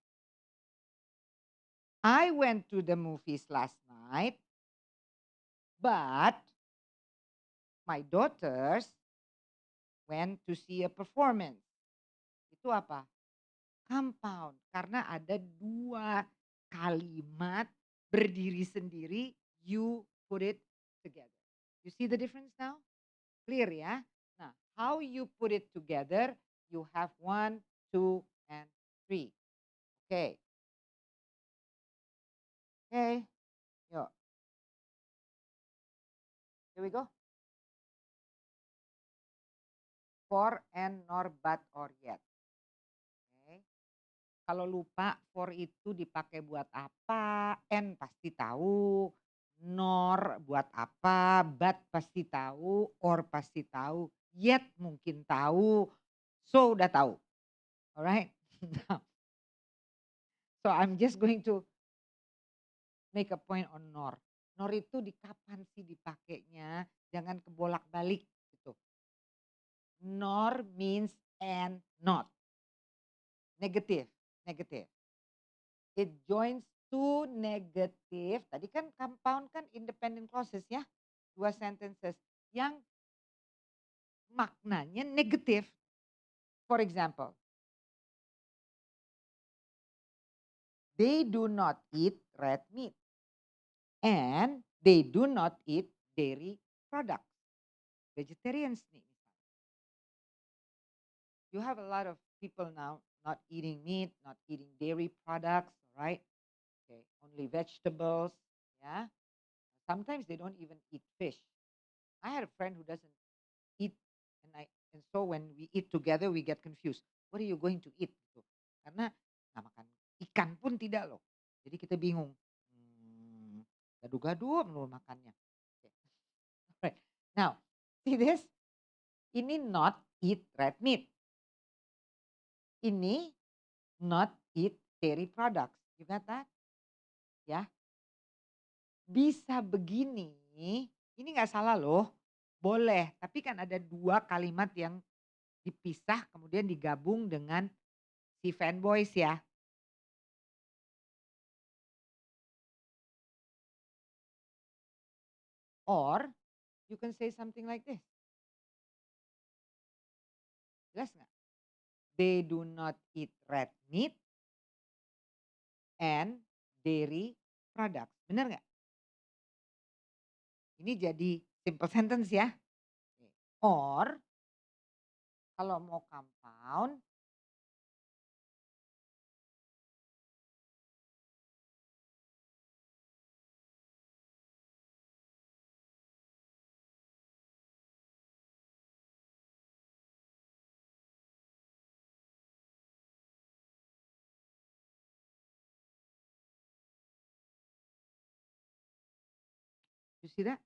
I went to the movies last night, but my daughters went to see a performance. Itu apa? Compound. Karena ada dua kalimat berdiri sendiri, you put it together. You see the difference now? Clear ya? Nah, how you put it together, you have 1, 2, and 3. Okay. Okay. Yuk. Here we go. For and nor but or yet. Okay. Kalau lupa for itu dipakai buat apa, and pasti tahu, nor buat apa, but pasti tahu, or pasti tahu, yet mungkin tahu, so udah tahu. Alright. So I'm just going to make a point on nor. Nor itu di kapan sih dipakainya, jangan kebolak-balik gitu. Nor means and not. Negative, negative. It joins two negative. Tadi kan compound kan independent clauses ya. Dua sentences yang maknanya negatif. For example, they do not eat red meat. And they do not eat dairy products. Vegetarians nih. You have a lot of people now not eating meat, not eating dairy products, right? Okay, only vegetables, yeah. Sometimes they don't even eat fish. I had a friend who doesn't eat, and so when we eat together we get confused. What are you going to eat? Gitu. Karena nggak makan ikan pun tidak loh. Jadi kita bingung. Gaduh-gaduh melulu makannya. Okay. Right. Now, see this? Ini not eat red meat. Ini not eat dairy products. You got that? Ya, bisa begini. Ini nggak salah loh. Boleh, tapi kan ada dua kalimat yang dipisah kemudian digabung dengan si fanboys ya. Or you can say something like this. Jelas nggak? They do not eat red meat and dairy products. Benar nggak? Ini jadi simple sentence ya. Or kalau mau compound, you see that?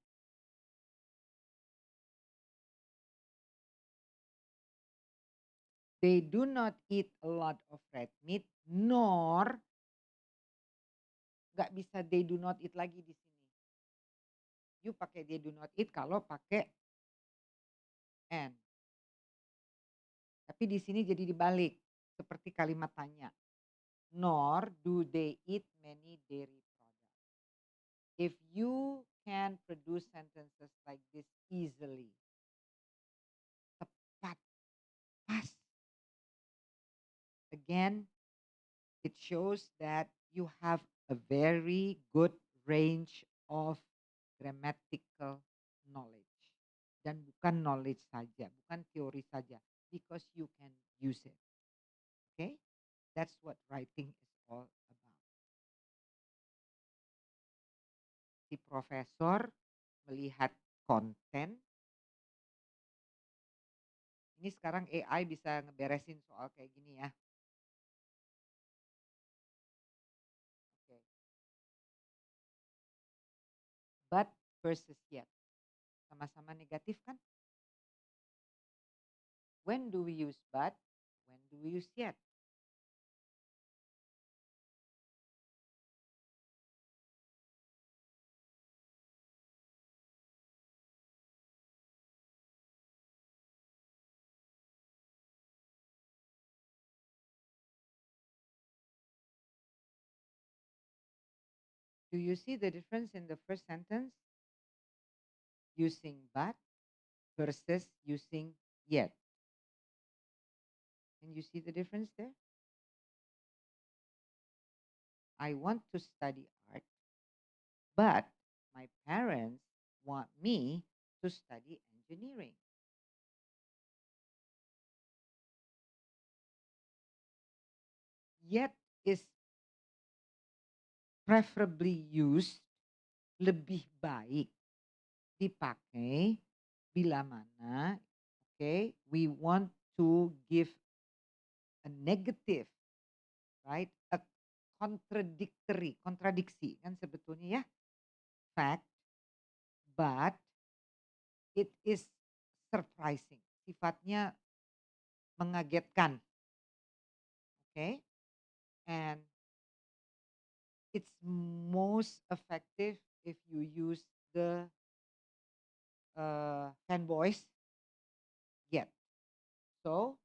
They do not eat a lot of red meat, nor nggak bisa they do not eat lagi di sini. You pakai they do not eat kalau pakai and. Tapi di sini jadi dibalik seperti kalimat tanya. Nor do they eat many dairy products. If you can produce sentences like this easily, tepat, pas. Again, it shows that you have a very good range of grammatical knowledge. Dan bukan knowledge saja, bukan teori saja, because you can use it. Okay? That's what writing is all about. Si profesor melihat konten. Ini sekarang AI bisa ngeberesin soal kayak gini ya. Oke. But versus yet. Sama-sama negatif kan? When do we use but? When do we use yet? Do you see the difference in the first sentence? Using but versus using yet. Can you see the difference there? I want to study art, but my parents want me to study engineering. Yet is preferably used, lebih baik dipakai bila mana, okay, we want to give a negative, right, a kontradiksi kan sebetulnya ya, fact, but it is surprising, sifatnya mengagetkan, okay, and it's most effective if you use the fanboys yet. So,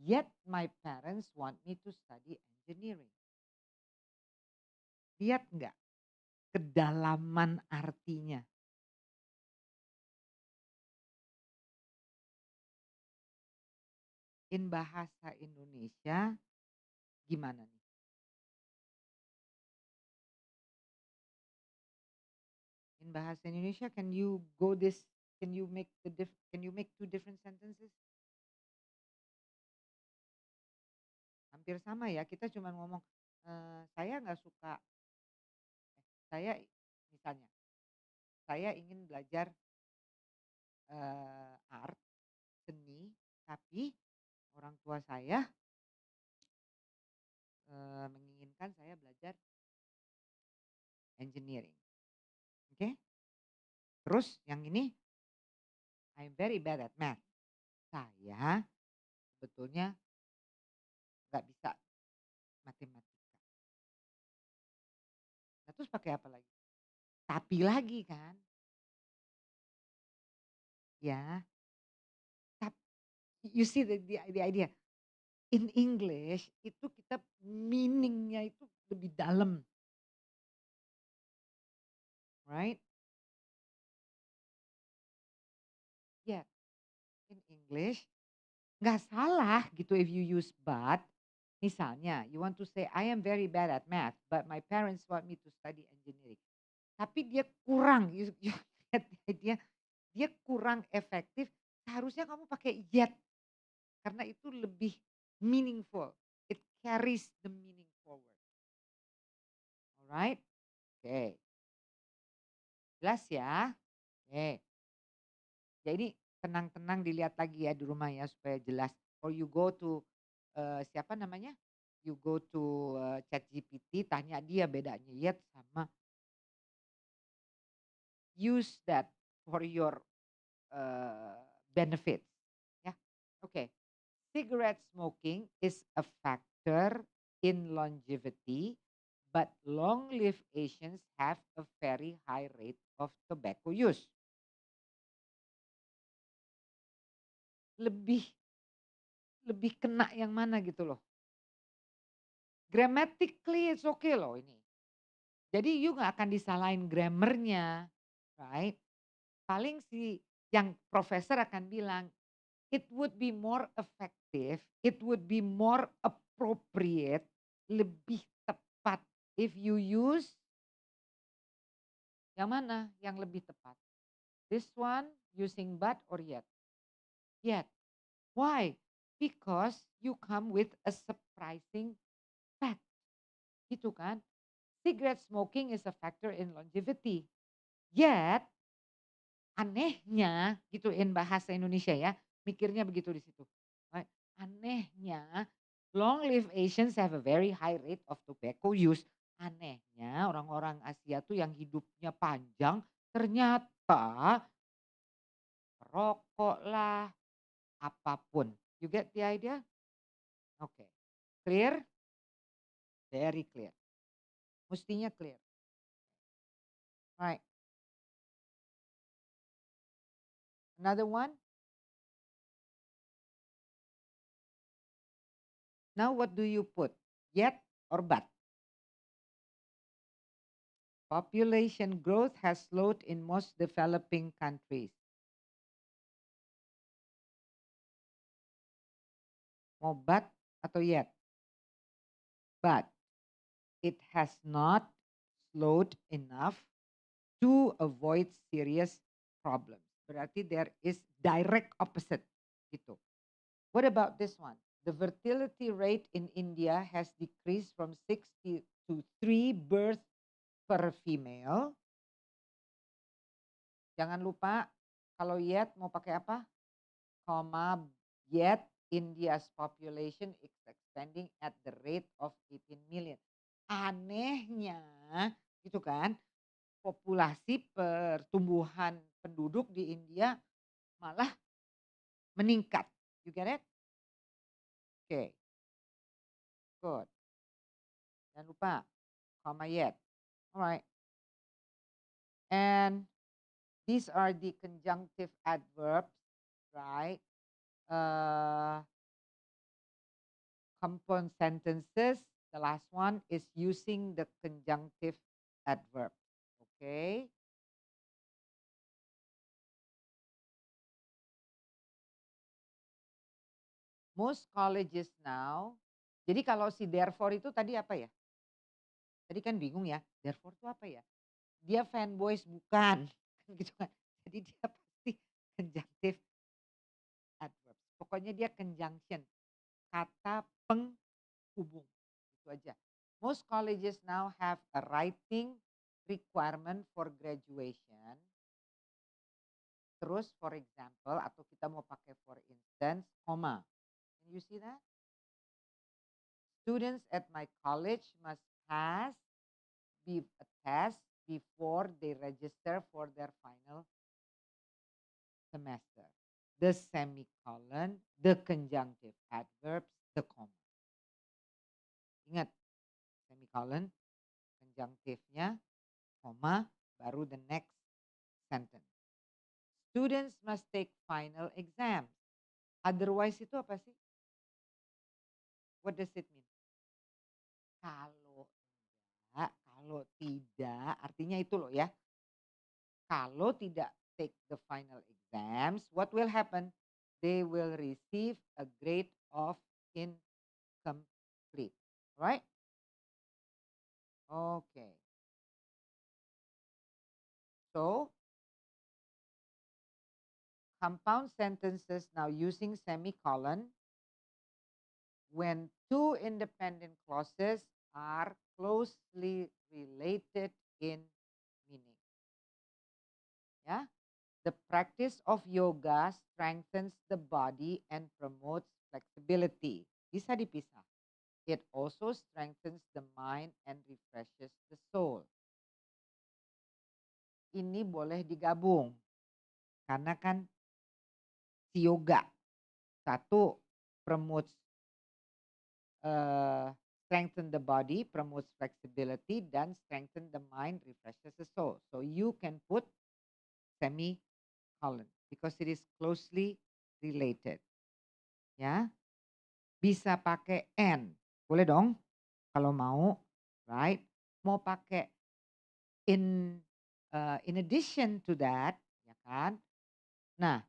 yet my parents want me to study engineering. Lihat nggak kedalaman artinya? In bahasa Indonesia gimana nih? In bahasa Indonesia can you make two different sentences? Hampir sama ya, kita cuma ngomong saya nggak suka saya misalnya saya ingin belajar art, seni, tapi orang tua saya menginginkan saya belajar engineering. Oke? Terus yang ini I'm very bad at math. saya sebetulnya nggak bisa matematika. Nah, terus pakai apa lagi? Tapi lagi kan, ya. Tap you see the idea. In English itu kita meaning-nya itu lebih dalam, right? Yeah, in English nggak salah gitu if you use but. Misalnya, you want to say, I am very bad at math, but my parents want me to study engineering. Tapi dia kurang, you get the idea? Dia kurang efektif. Seharusnya kamu pakai yet, karena itu lebih meaningful. It carries the meaning forward. Alright? Oke, jelas ya? Oke, jadi tenang-tenang dilihat lagi ya di rumah ya supaya jelas. Or you go to siapa namanya? You go to ChatGPT, tanya dia bedanya yet sama use that for your benefits. Ya, oke. Cigarette smoking is a factor in longevity, but long-lived Asians have a very high rate of tobacco use. Lebih lebih kena yang mana gitu loh. Grammatically it's okay loh ini. Jadi you nggak akan disalahin grammarnya, right? Paling si yang profesor akan bilang, it would be more effective, it would be more appropriate, lebih tepat if you use yang mana yang lebih tepat? This one using but or yet? Yet. Why? Because you come with a surprising fact. Gitu kan? Cigarette smoking is a factor in longevity. Yet, anehnya gitu in bahasa Indonesia ya, mikirnya begitu di situ. Right? Anehnya, long live Asians have a very high rate of tobacco use. Anehnya orang-orang Asia tuh yang hidupnya panjang ternyata rokok lah, apapun. You get the idea? Oke. Clear? Very clear. Mestinya clear. Right. Another one. Now what do you put? Yet or but? Population growth has slowed in most developing countries. Mau but atau yet? But it has not slowed enough to avoid serious problems. Berarti there is direct opposite gitu. What about this one? The fertility rate in India has decreased from 60 to 3 births per female. Jangan lupa kalau yet mau pakai apa? Comma, yet India's population is expanding at the rate of 18 million. Anehnya, gitu kan? Populasi pertumbuhan penduduk di India malah meningkat. You get it? Oke, good. Jangan lupa, comma yet. Alright. And these are the conjunctive adverbs, right? Compound sentences. The last one is using the conjunctive adverb. Okay. Most colleges now. Jadi kalau si therefore itu tadi apa ya? Tadi kan bingung ya. Therefore itu apa ya? Dia fanboys bukan. Gitu kan. Jadi dia pasti conjunctive adverb. Pokoknya dia conjunction. Kata penghubung. Itu aja. Most colleges now have a writing requirement for graduation. Terus for example atau kita mau pakai for instance, comma. Can you see that? Students at my college must pass a test before they register for their final semester. the semicolon, the conjunctive adverbs, the comma. Ingat, semicolon, conjunctifnya, comma, baru the next sentence. Students must take final exams. Otherwise itu apa sih? What does it mean? Kalau enggak, kalau tidak, artinya itu loh ya. Kalau tidak take the final exams, what will happen? They will receive a grade of incomplete. Right? Okay. So, compound sentences now using semicolon when two independent clauses are closely related in meaning. Yeah. The practice of yoga strengthens the body and promotes flexibility. Bisa dipisah. It also strengthens the mind and refreshes the soul. Ini boleh digabung karena kan si yoga satu promotes strengthen the body, promotes flexibility, dan strengthen the mind, refreshes the soul. So you can put semicolon because it is closely related. Ya, bisa pakai and, boleh dong kalau mau, right? Mau pakai in in addition to that, ya kan? Nah,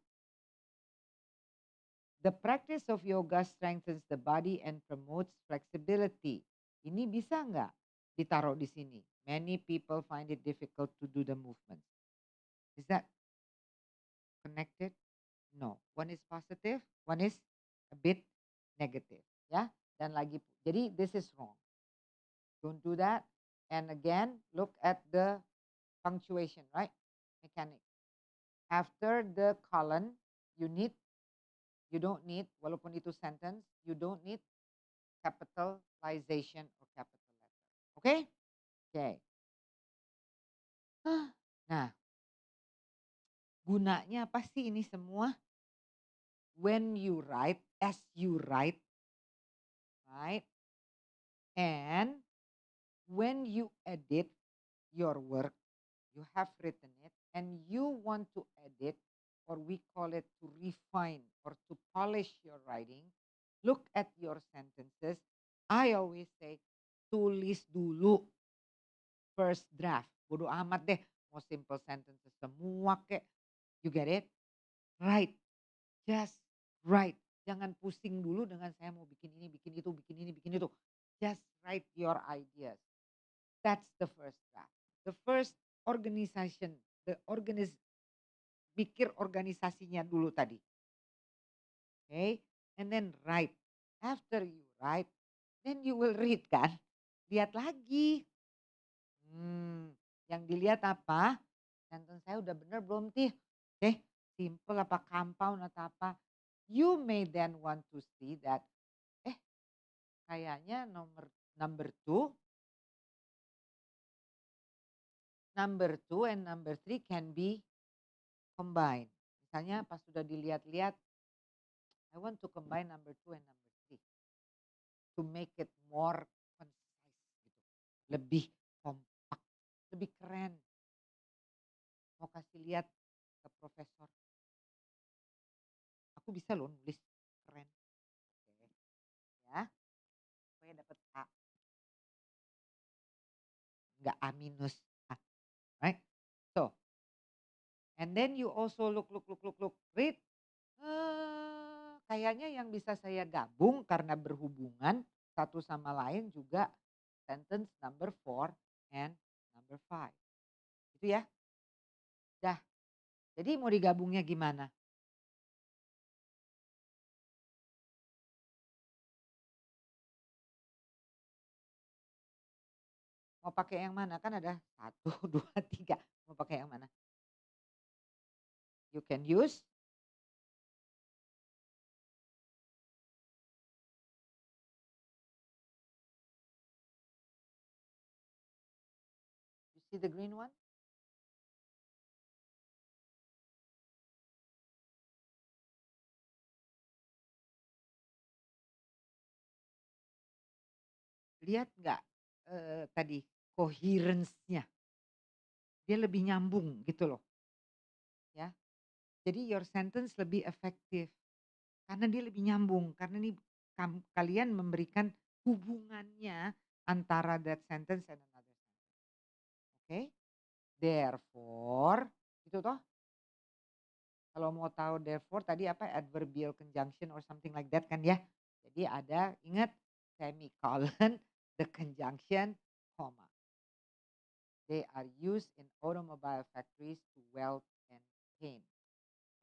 the practice of yoga strengthens the body and promotes flexibility. Ini bisa nggak ditaruh di sini? Many people find it difficult to do the movement. Is that connected? No. One is positive, one is a bit negative. Ya, dan lagi. Jadi this is wrong. Don't do that. And again, look at the punctuation, right? Mechanic. After the colon, you don't need, walaupun itu sentence, you don't need capitalization or capital letter. Okay? Okay. Nah, gunanya apa sih ini semua? When you write, as you write, right? And when you edit your work, you have written it and you want to edit, or we call it to refine or to polish your writing, look at your sentences. I always say, tulis dulu first draft. Bodo amat deh, mau simple sentences semua kek. You get it? Write. Just write. Jangan pusing dulu dengan saya mau bikin ini, bikin itu, bikin ini, bikin itu. Just write your ideas. That's the first draft. The first organization, pikir organisasinya dulu tadi. Okay? And then write. After you write, then you will read kan. Lihat lagi. Yang dilihat apa? Sentence saya udah bener belum sih? Simple apa compound atau apa? You may then want to see that, kayaknya number two and number three can be combined. Misalnya pas sudah dilihat-lihat, I want to combine number two and number three to make it more concise gitu. Lebih kompak, lebih keren. Mau kasih lihat ke profesor. Aku bisa loh nulis keren. Oke. Ya. Supaya dapat A. Enggak A minus A. Right? So, and then you also look. Read. Kayaknya yang bisa saya gabung karena berhubungan satu sama lain juga sentence number 4 and number 5. Itu ya. Dah. Jadi mau digabungnya gimana? Mau pakai yang mana? Kan ada 1, 2, 3. Mau pakai yang mana? You can use you see the green one? Lihat nggak, tadi coherence-nya, dia lebih nyambung gitu loh ya. Jadi your sentence lebih efektif karena dia lebih nyambung, karena nih kalian memberikan hubungannya antara that sentence and another sentence, oke? Therefore, itu toh kalau mau tahu therefore tadi apa adverbial conjunction or something like that kan ya. Jadi ada ingat semicolon, the conjunction, comma. They are used in automobile factories to weld and paint.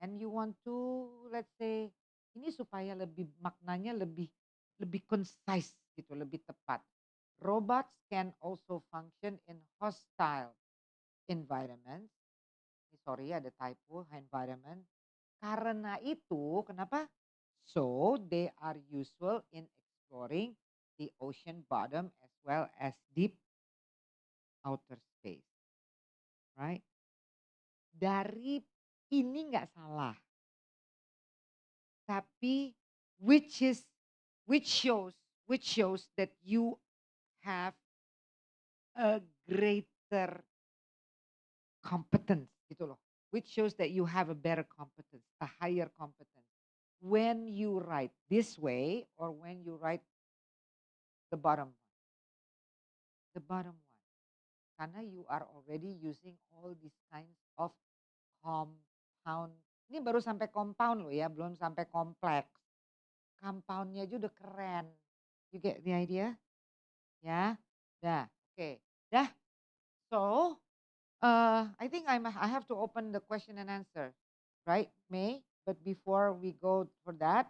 And you want to let's say ini supaya lebih maknanya lebih lebih concise gitu, lebih tepat. Robots can also function in hostile environments. Sorry ada typo environment. Karena itu kenapa? So they are useful in exploring the ocean bottom as well as deep outer space, right? Dari ini nggak salah, tapi which is which shows which shows that you have a greater competence gitu loh. Which shows that you have a better competence, a higher competence. When you write this way or when you write the bottom one. The bottom one. Karena you are already using all these kinds of compound. Ini baru sampai compound loh ya, belum sampai kompleks. Compoundnya aja udah keren. You get the idea? Ya, dah, oke, dah. So, I think I have to open the question and answer, right, May? But before we go for that,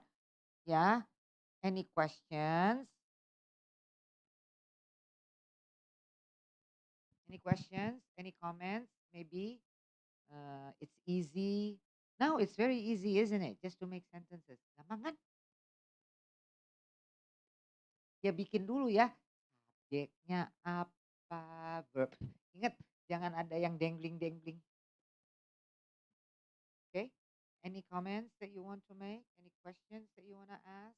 yeah, any questions? Any questions? Any comments? Maybe it's easy. Now it's very easy, isn't it? Just to make sentences. Gampang kan? Ya bikin dulu ya. Subjeknya apa? Verb. Ingat, jangan ada yang dangling-dangling. Okay? Any comments that you want to make? Any questions that you want to ask?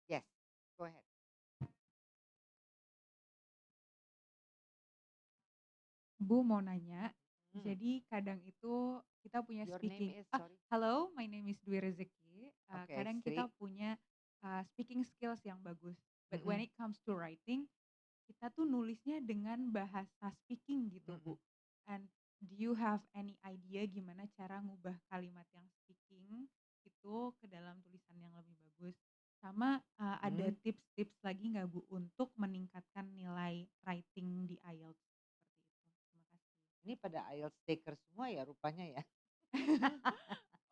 Yes, go ahead. Bu mau nanya, Hmm. jadi kadang itu kita punya Your name speaking. is, sorry. Hello, my name is Dwi Rezeki. Okay, Kadang Sri. kita punya speaking skills yang bagus, but when Mm-mm. it comes to writing, kita tuh nulisnya dengan bahasa speaking gitu, Bu. Mm-mm. And do you have any idea gimana cara ngubah kalimat yang speaking itu ke dalam tulisan yang lebih bagus? Sama ada tips-tips lagi nggak Bu untuk meningkatkan nilai writing di IELTS seperti itu? Terima kasih. Ini pada IELTS taker semua ya rupanya ya.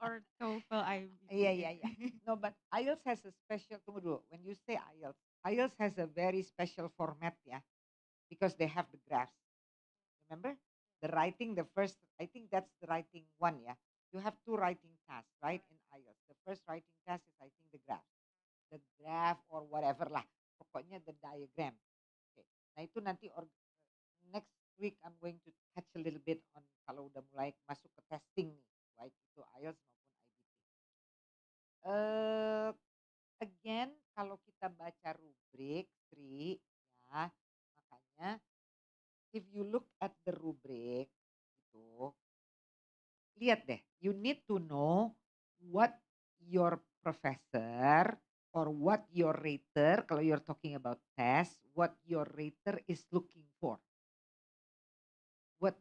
Or TOEFL IBT. Iya, iya, iya. No, but IELTS has a special, tunggu dulu. When you say IELTS, IELTS has a very special format ya. Because they have the graphs. Remember? The writing, the first, I think that's the writing one ya. You have two writing tasks, right? In IELTS. The first writing task is I think the graph. The graph or whatever lah. Pokoknya the diagram. Okay. Nah itu nanti next week I'm going to touch a little bit on kalau udah mulai masuk ke testing nih, baik itu IELTS maupun IBT. Again, kalau kita baca rubrik, Sri, ya, makanya if you look at the rubrik itu, lihat deh, you need to know what your professor or what your rater, kalau you're talking about test, what your rater is looking for. What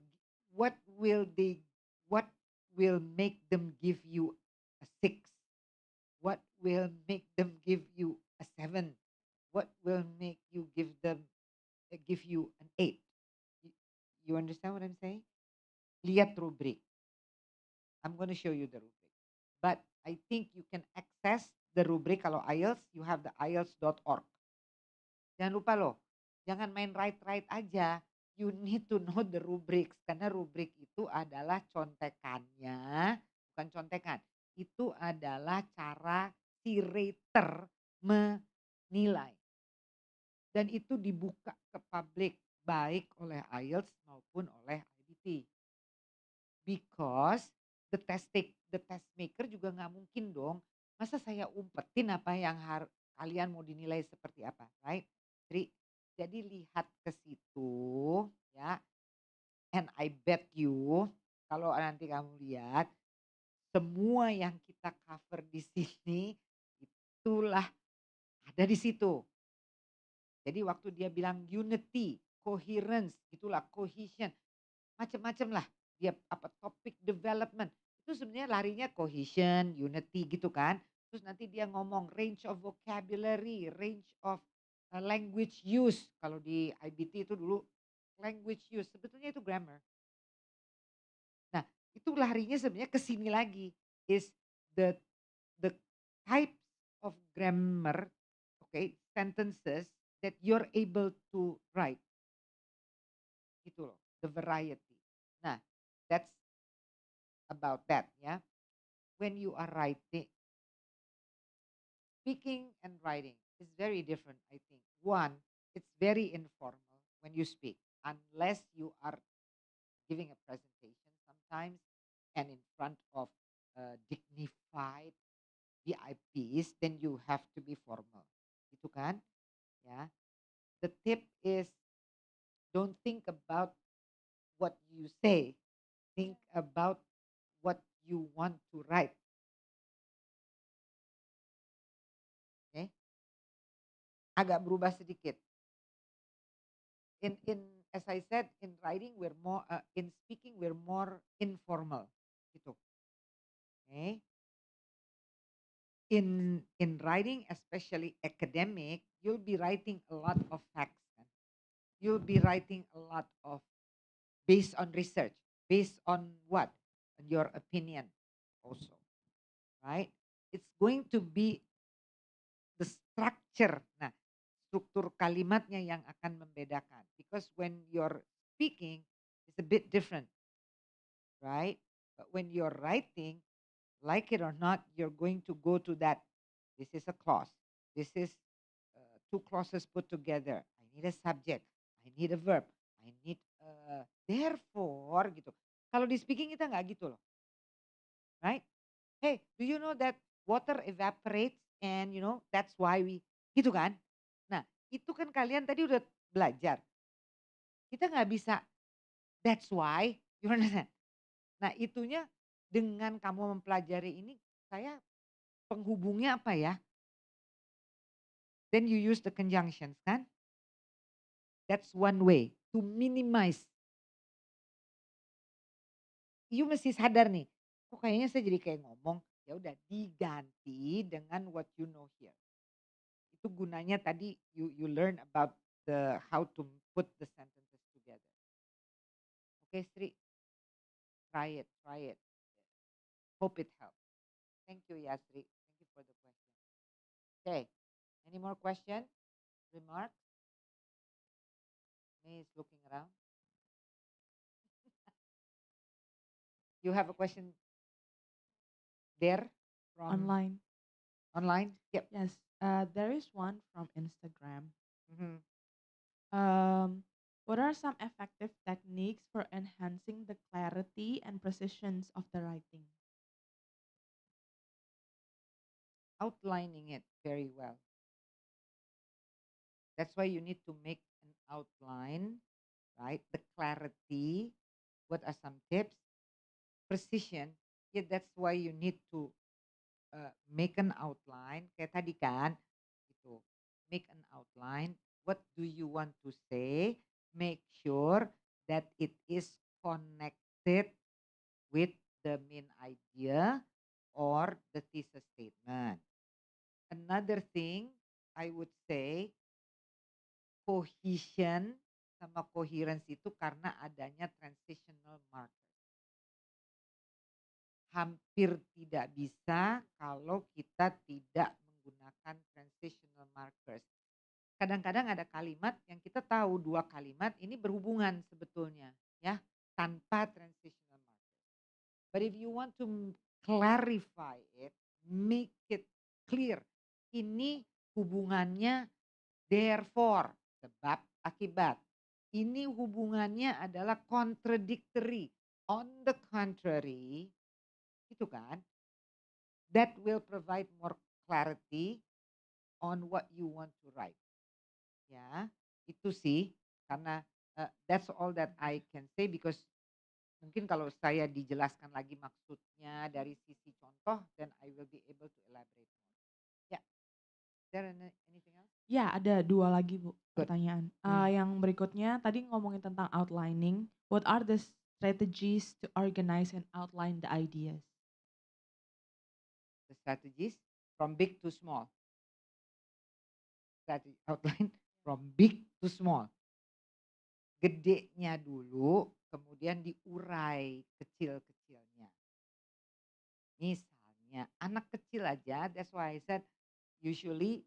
what will they what will make them give you a 6? What will make them give you a 7? What will make you give you an 8? You, you understand what I'm saying? Lihat rubrik. I'm going to show you the rubric. But I think you can access the rubric kalau IELTS, you have the IELTS.org. Jangan lupa loh, jangan main write aja. You need to know the rubrics karena rubrik itu adalah contekannya, bukan contekan. Itu adalah cara si rater menilai. Dan itu dibuka ke publik baik oleh IELTS maupun oleh IBT. Because the test maker juga nggak mungkin dong Masa saya umpetin apa yang kalian mau dinilai seperti apa, right? Jadi lihat ke situ ya, and I bet you kalau nanti kamu lihat semua yang kita cover di sini itulah ada di situ. Jadi waktu dia bilang unity, coherence, itulah cohesion, macam-macam lah. Dia apa topic development itu sebenarnya larinya cohesion, unity gitu kan. Terus nanti dia ngomong range of vocabulary, range of language use. Kalau di IBT itu dulu language use, sebetulnya itu grammar. Nah, itu larinya sebenarnya ke sini lagi. Is the the types of grammar, okay, sentences that you're able to write. Gitu loh, the variety. Nah, that's about that ya. When you are writing, speaking and writing is very different, I think. One, it's very informal when you speak, unless you are giving a presentation sometimes and in front of dignified VIPs, then you have to be formal. Gitu kan? Ya. The tip is don't think about what you say. Think about what you want to write. Okay? Agak berubah sedikit. In as I said, in writing we're more in speaking we're more informal. Gitu. Okay? In writing, especially academic, you'll be writing a lot of facts. Kan? You'll be writing a lot of based on research, based on what? On your opinion also. Right? It's going to be the structure. Nah, struktur kalimatnya yang akan membedakan. Because when you're speaking, it's a bit different, right? But when you're writing, like it or not, you're going to go to that. This is a clause. This is two clauses put together. I need a subject. I need a verb. I need therefore gitu. Kalau di speaking kita nggak gitu loh, right? Hey, do you know that water evaporates and you know that's why we gitu kan? Nah, itu kan kalian tadi udah belajar. Kita nggak bisa that's why, you understand? Nah, itunya dengan kamu mempelajari ini saya penghubungnya apa ya? Then you use the conjunctions kan? That's one way to minimize. You mesti sadar nih, kok kayaknya saya jadi kayak ngomong, ya udah diganti dengan what you know here. Itu gunanya tadi you learn about the how to put the sentences together. Okay, Sri, try it. Hope it helps. Thank you, Yasri. Thank you for the question. Okay, any more question, remarks? May is looking around. You have a question there from Online. online? Yep. Yes, there is one from Instagram. Mhm. What are some effective techniques for enhancing the clarity and precisions of the writing? Outlining it very well. That's why you need to make an outline, right? The clarity. What are some tips? Precision. Yeah, that's why you need to make an outline. Kayak tadi kan, gitu. Make an outline. What do you want to say? Make sure that it is connected with the main idea or the thesis statement. Another thing I would say cohesion sama coherence itu karena adanya transitional marker. Hampir tidak bisa kalau kita tidak menggunakan transitional markers. Kadang-kadang ada kalimat yang kita tahu dua kalimat ini berhubungan sebetulnya ya tanpa transitional marker. But if you want to clarify it, make it clear. Ini hubungannya therefore, sebab akibat. Ini hubungannya adalah contradictory. On the contrary, itu kan. That will provide more clarity on what you want to write. Ya, itu sih karena that's all that I can say because mungkin kalau saya dijelaskan lagi maksudnya dari sisi contoh, then I will be able to elaborate more. Ya, there anything else? Ya, ada 2 lagi, Bu, Good. pertanyaan. Hmm. Yang berikutnya tadi ngomongin tentang outlining. What are the strategies to organize and outline the ideas? The strategies from big to small. Strategy outline from big to small. Gedenya dulu, kemudian diurai kecil-kecilnya. Misalnya anak kecil aja, that's why I said usually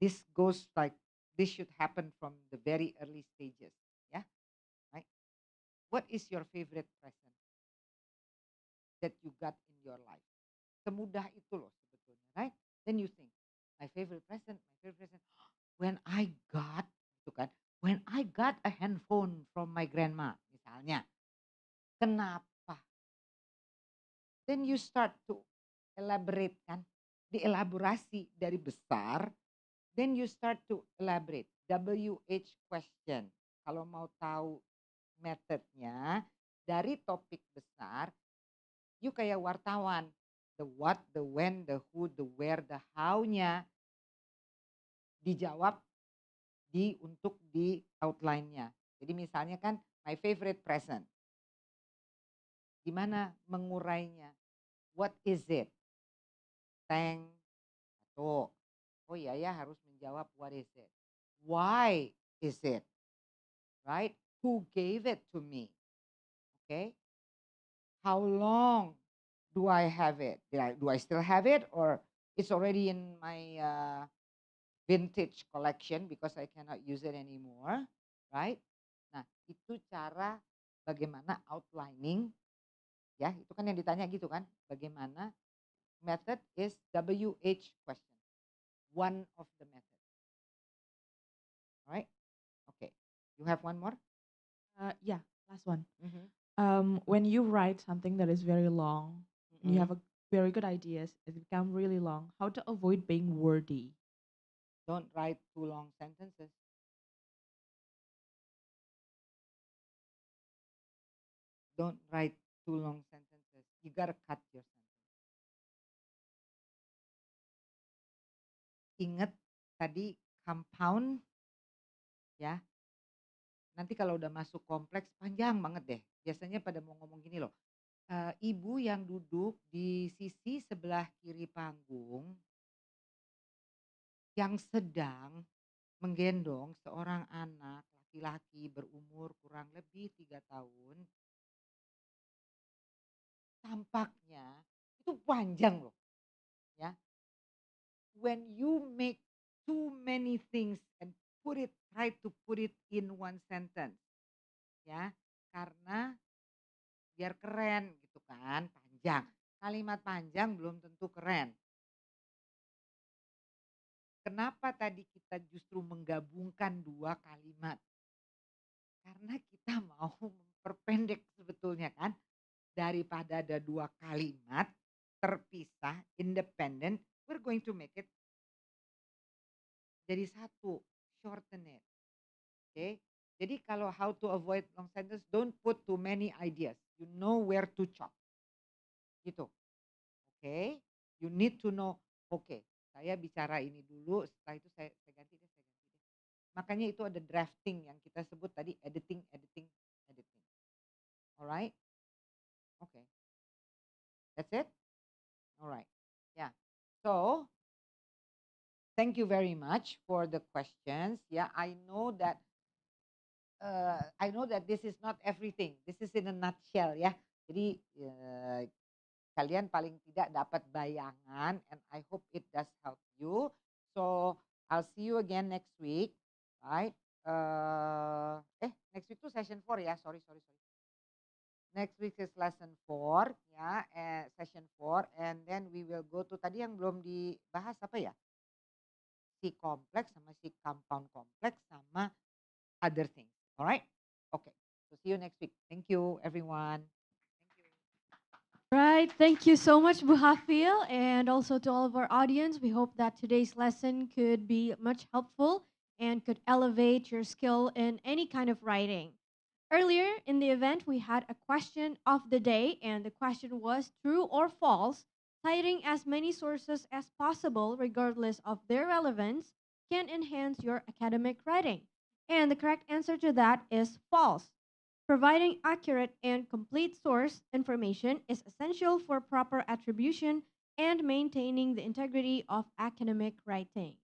this goes like this should happen from the very early stages, ya, right? What is your favorite present that you got in your life? Semudah itu loh sebetulnya, right? Then you think, my favorite present, when I got, gitu kan, when I got a handphone from my grandma, misalnya. Kenapa? Then you start to elaborate kan, dielaborasi dari besar, then you start to elaborate, WH question. Kalau mau tahu metodenya dari topik besar, you kayak wartawan, the what, the when, the who, the where, the how-nya dijawab untuk di outline-nya. Jadi misalnya kan my favorite present. Gimana mengurainya? What is it? Thank. Satu. Oh iya ya harus menjawab what is it? Why is it? Right? Who gave it to me? Okay? How long do I have it? Do I still have it or it's already in my vintage collection because I cannot use it anymore, right? Nah, itu cara bagaimana outlining, ya, itu kan yang ditanya gitu kan, bagaimana method is WH question, one of the method, right? Okay, you have one more? Yeah, last one. Mhm. When you write something that is very long, and you have Mhm. a very good ideas, it become really long. How to avoid being wordy? Don't write too long sentences. Don't write too long sentences. You gotta cut your sentence. Ingat tadi compound, ya. Nanti kalau udah masuk kompleks panjang banget deh. Biasanya pada mau ngomong gini loh. Ibu yang duduk di sisi sebelah kiri panggung yang sedang menggendong seorang anak laki-laki berumur kurang lebih 3 tahun, tampaknya itu panjang loh, ya. When you make too many things and try to put it in one sentence, ya, karena biar keren gitu kan, panjang. Kalimat panjang belum tentu keren. Kenapa tadi kita justru menggabungkan 2 kalimat? Karena kita mau memperpendek sebetulnya kan. Daripada ada 2 kalimat terpisah, independent, we're going to make it jadi satu, shorten it. Okay? Jadi kalau how to avoid long sentence, don't put too many ideas. You know where to chop. Gitu. Okay? You need to know, okay, saya bicara ini dulu, setelah itu saya ganti deh, saya ganti deh. Makanya itu ada drafting yang kita sebut tadi editing, editing, editing. Alright? Okay. That's it? Alright. Yeah. So, thank you very much for the questions. Yeah, I know that this is not everything. This is in a nutshell ya. Jadi kalian paling tidak dapat bayangan and I hope it does help you. So I'll see you again next week, right? Next week tuh session 4 ya. Sorry. Next week is lesson 4 ya, session 4 and then we will go to tadi yang belum dibahas apa ya? Si kompleks sama si compound kompleks sama other things. Alright? Okay. So see you next week. Thank you everyone. Thank you. Right. Thank you so much, Buhafil, and also to all of our audience. We hope that today's lesson could be much helpful and could elevate your skill in any kind of writing. Earlier in the event, we had a question of the day, and the question was true or false. Citing as many sources as possible, regardless of their relevance, can enhance your academic writing. And the correct answer to that is false. Providing accurate and complete source information is essential for proper attribution and maintaining the integrity of academic writing.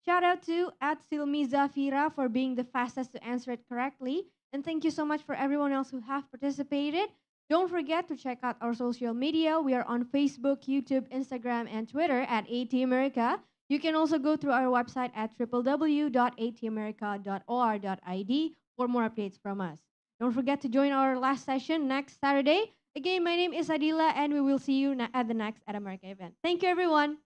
Shout out to at Silmi Zafira for being the fastest to answer it correctly. And thank you so much for everyone else who have participated. Don't forget to check out our social media. We are on Facebook, YouTube, Instagram, and Twitter at AT America. You can also go through our website at www.atamerica.or.id for more updates from us. Don't forget to join our last session next Saturday. Again, my name is Adila, and we will see you at the next At America event. Thank you, everyone.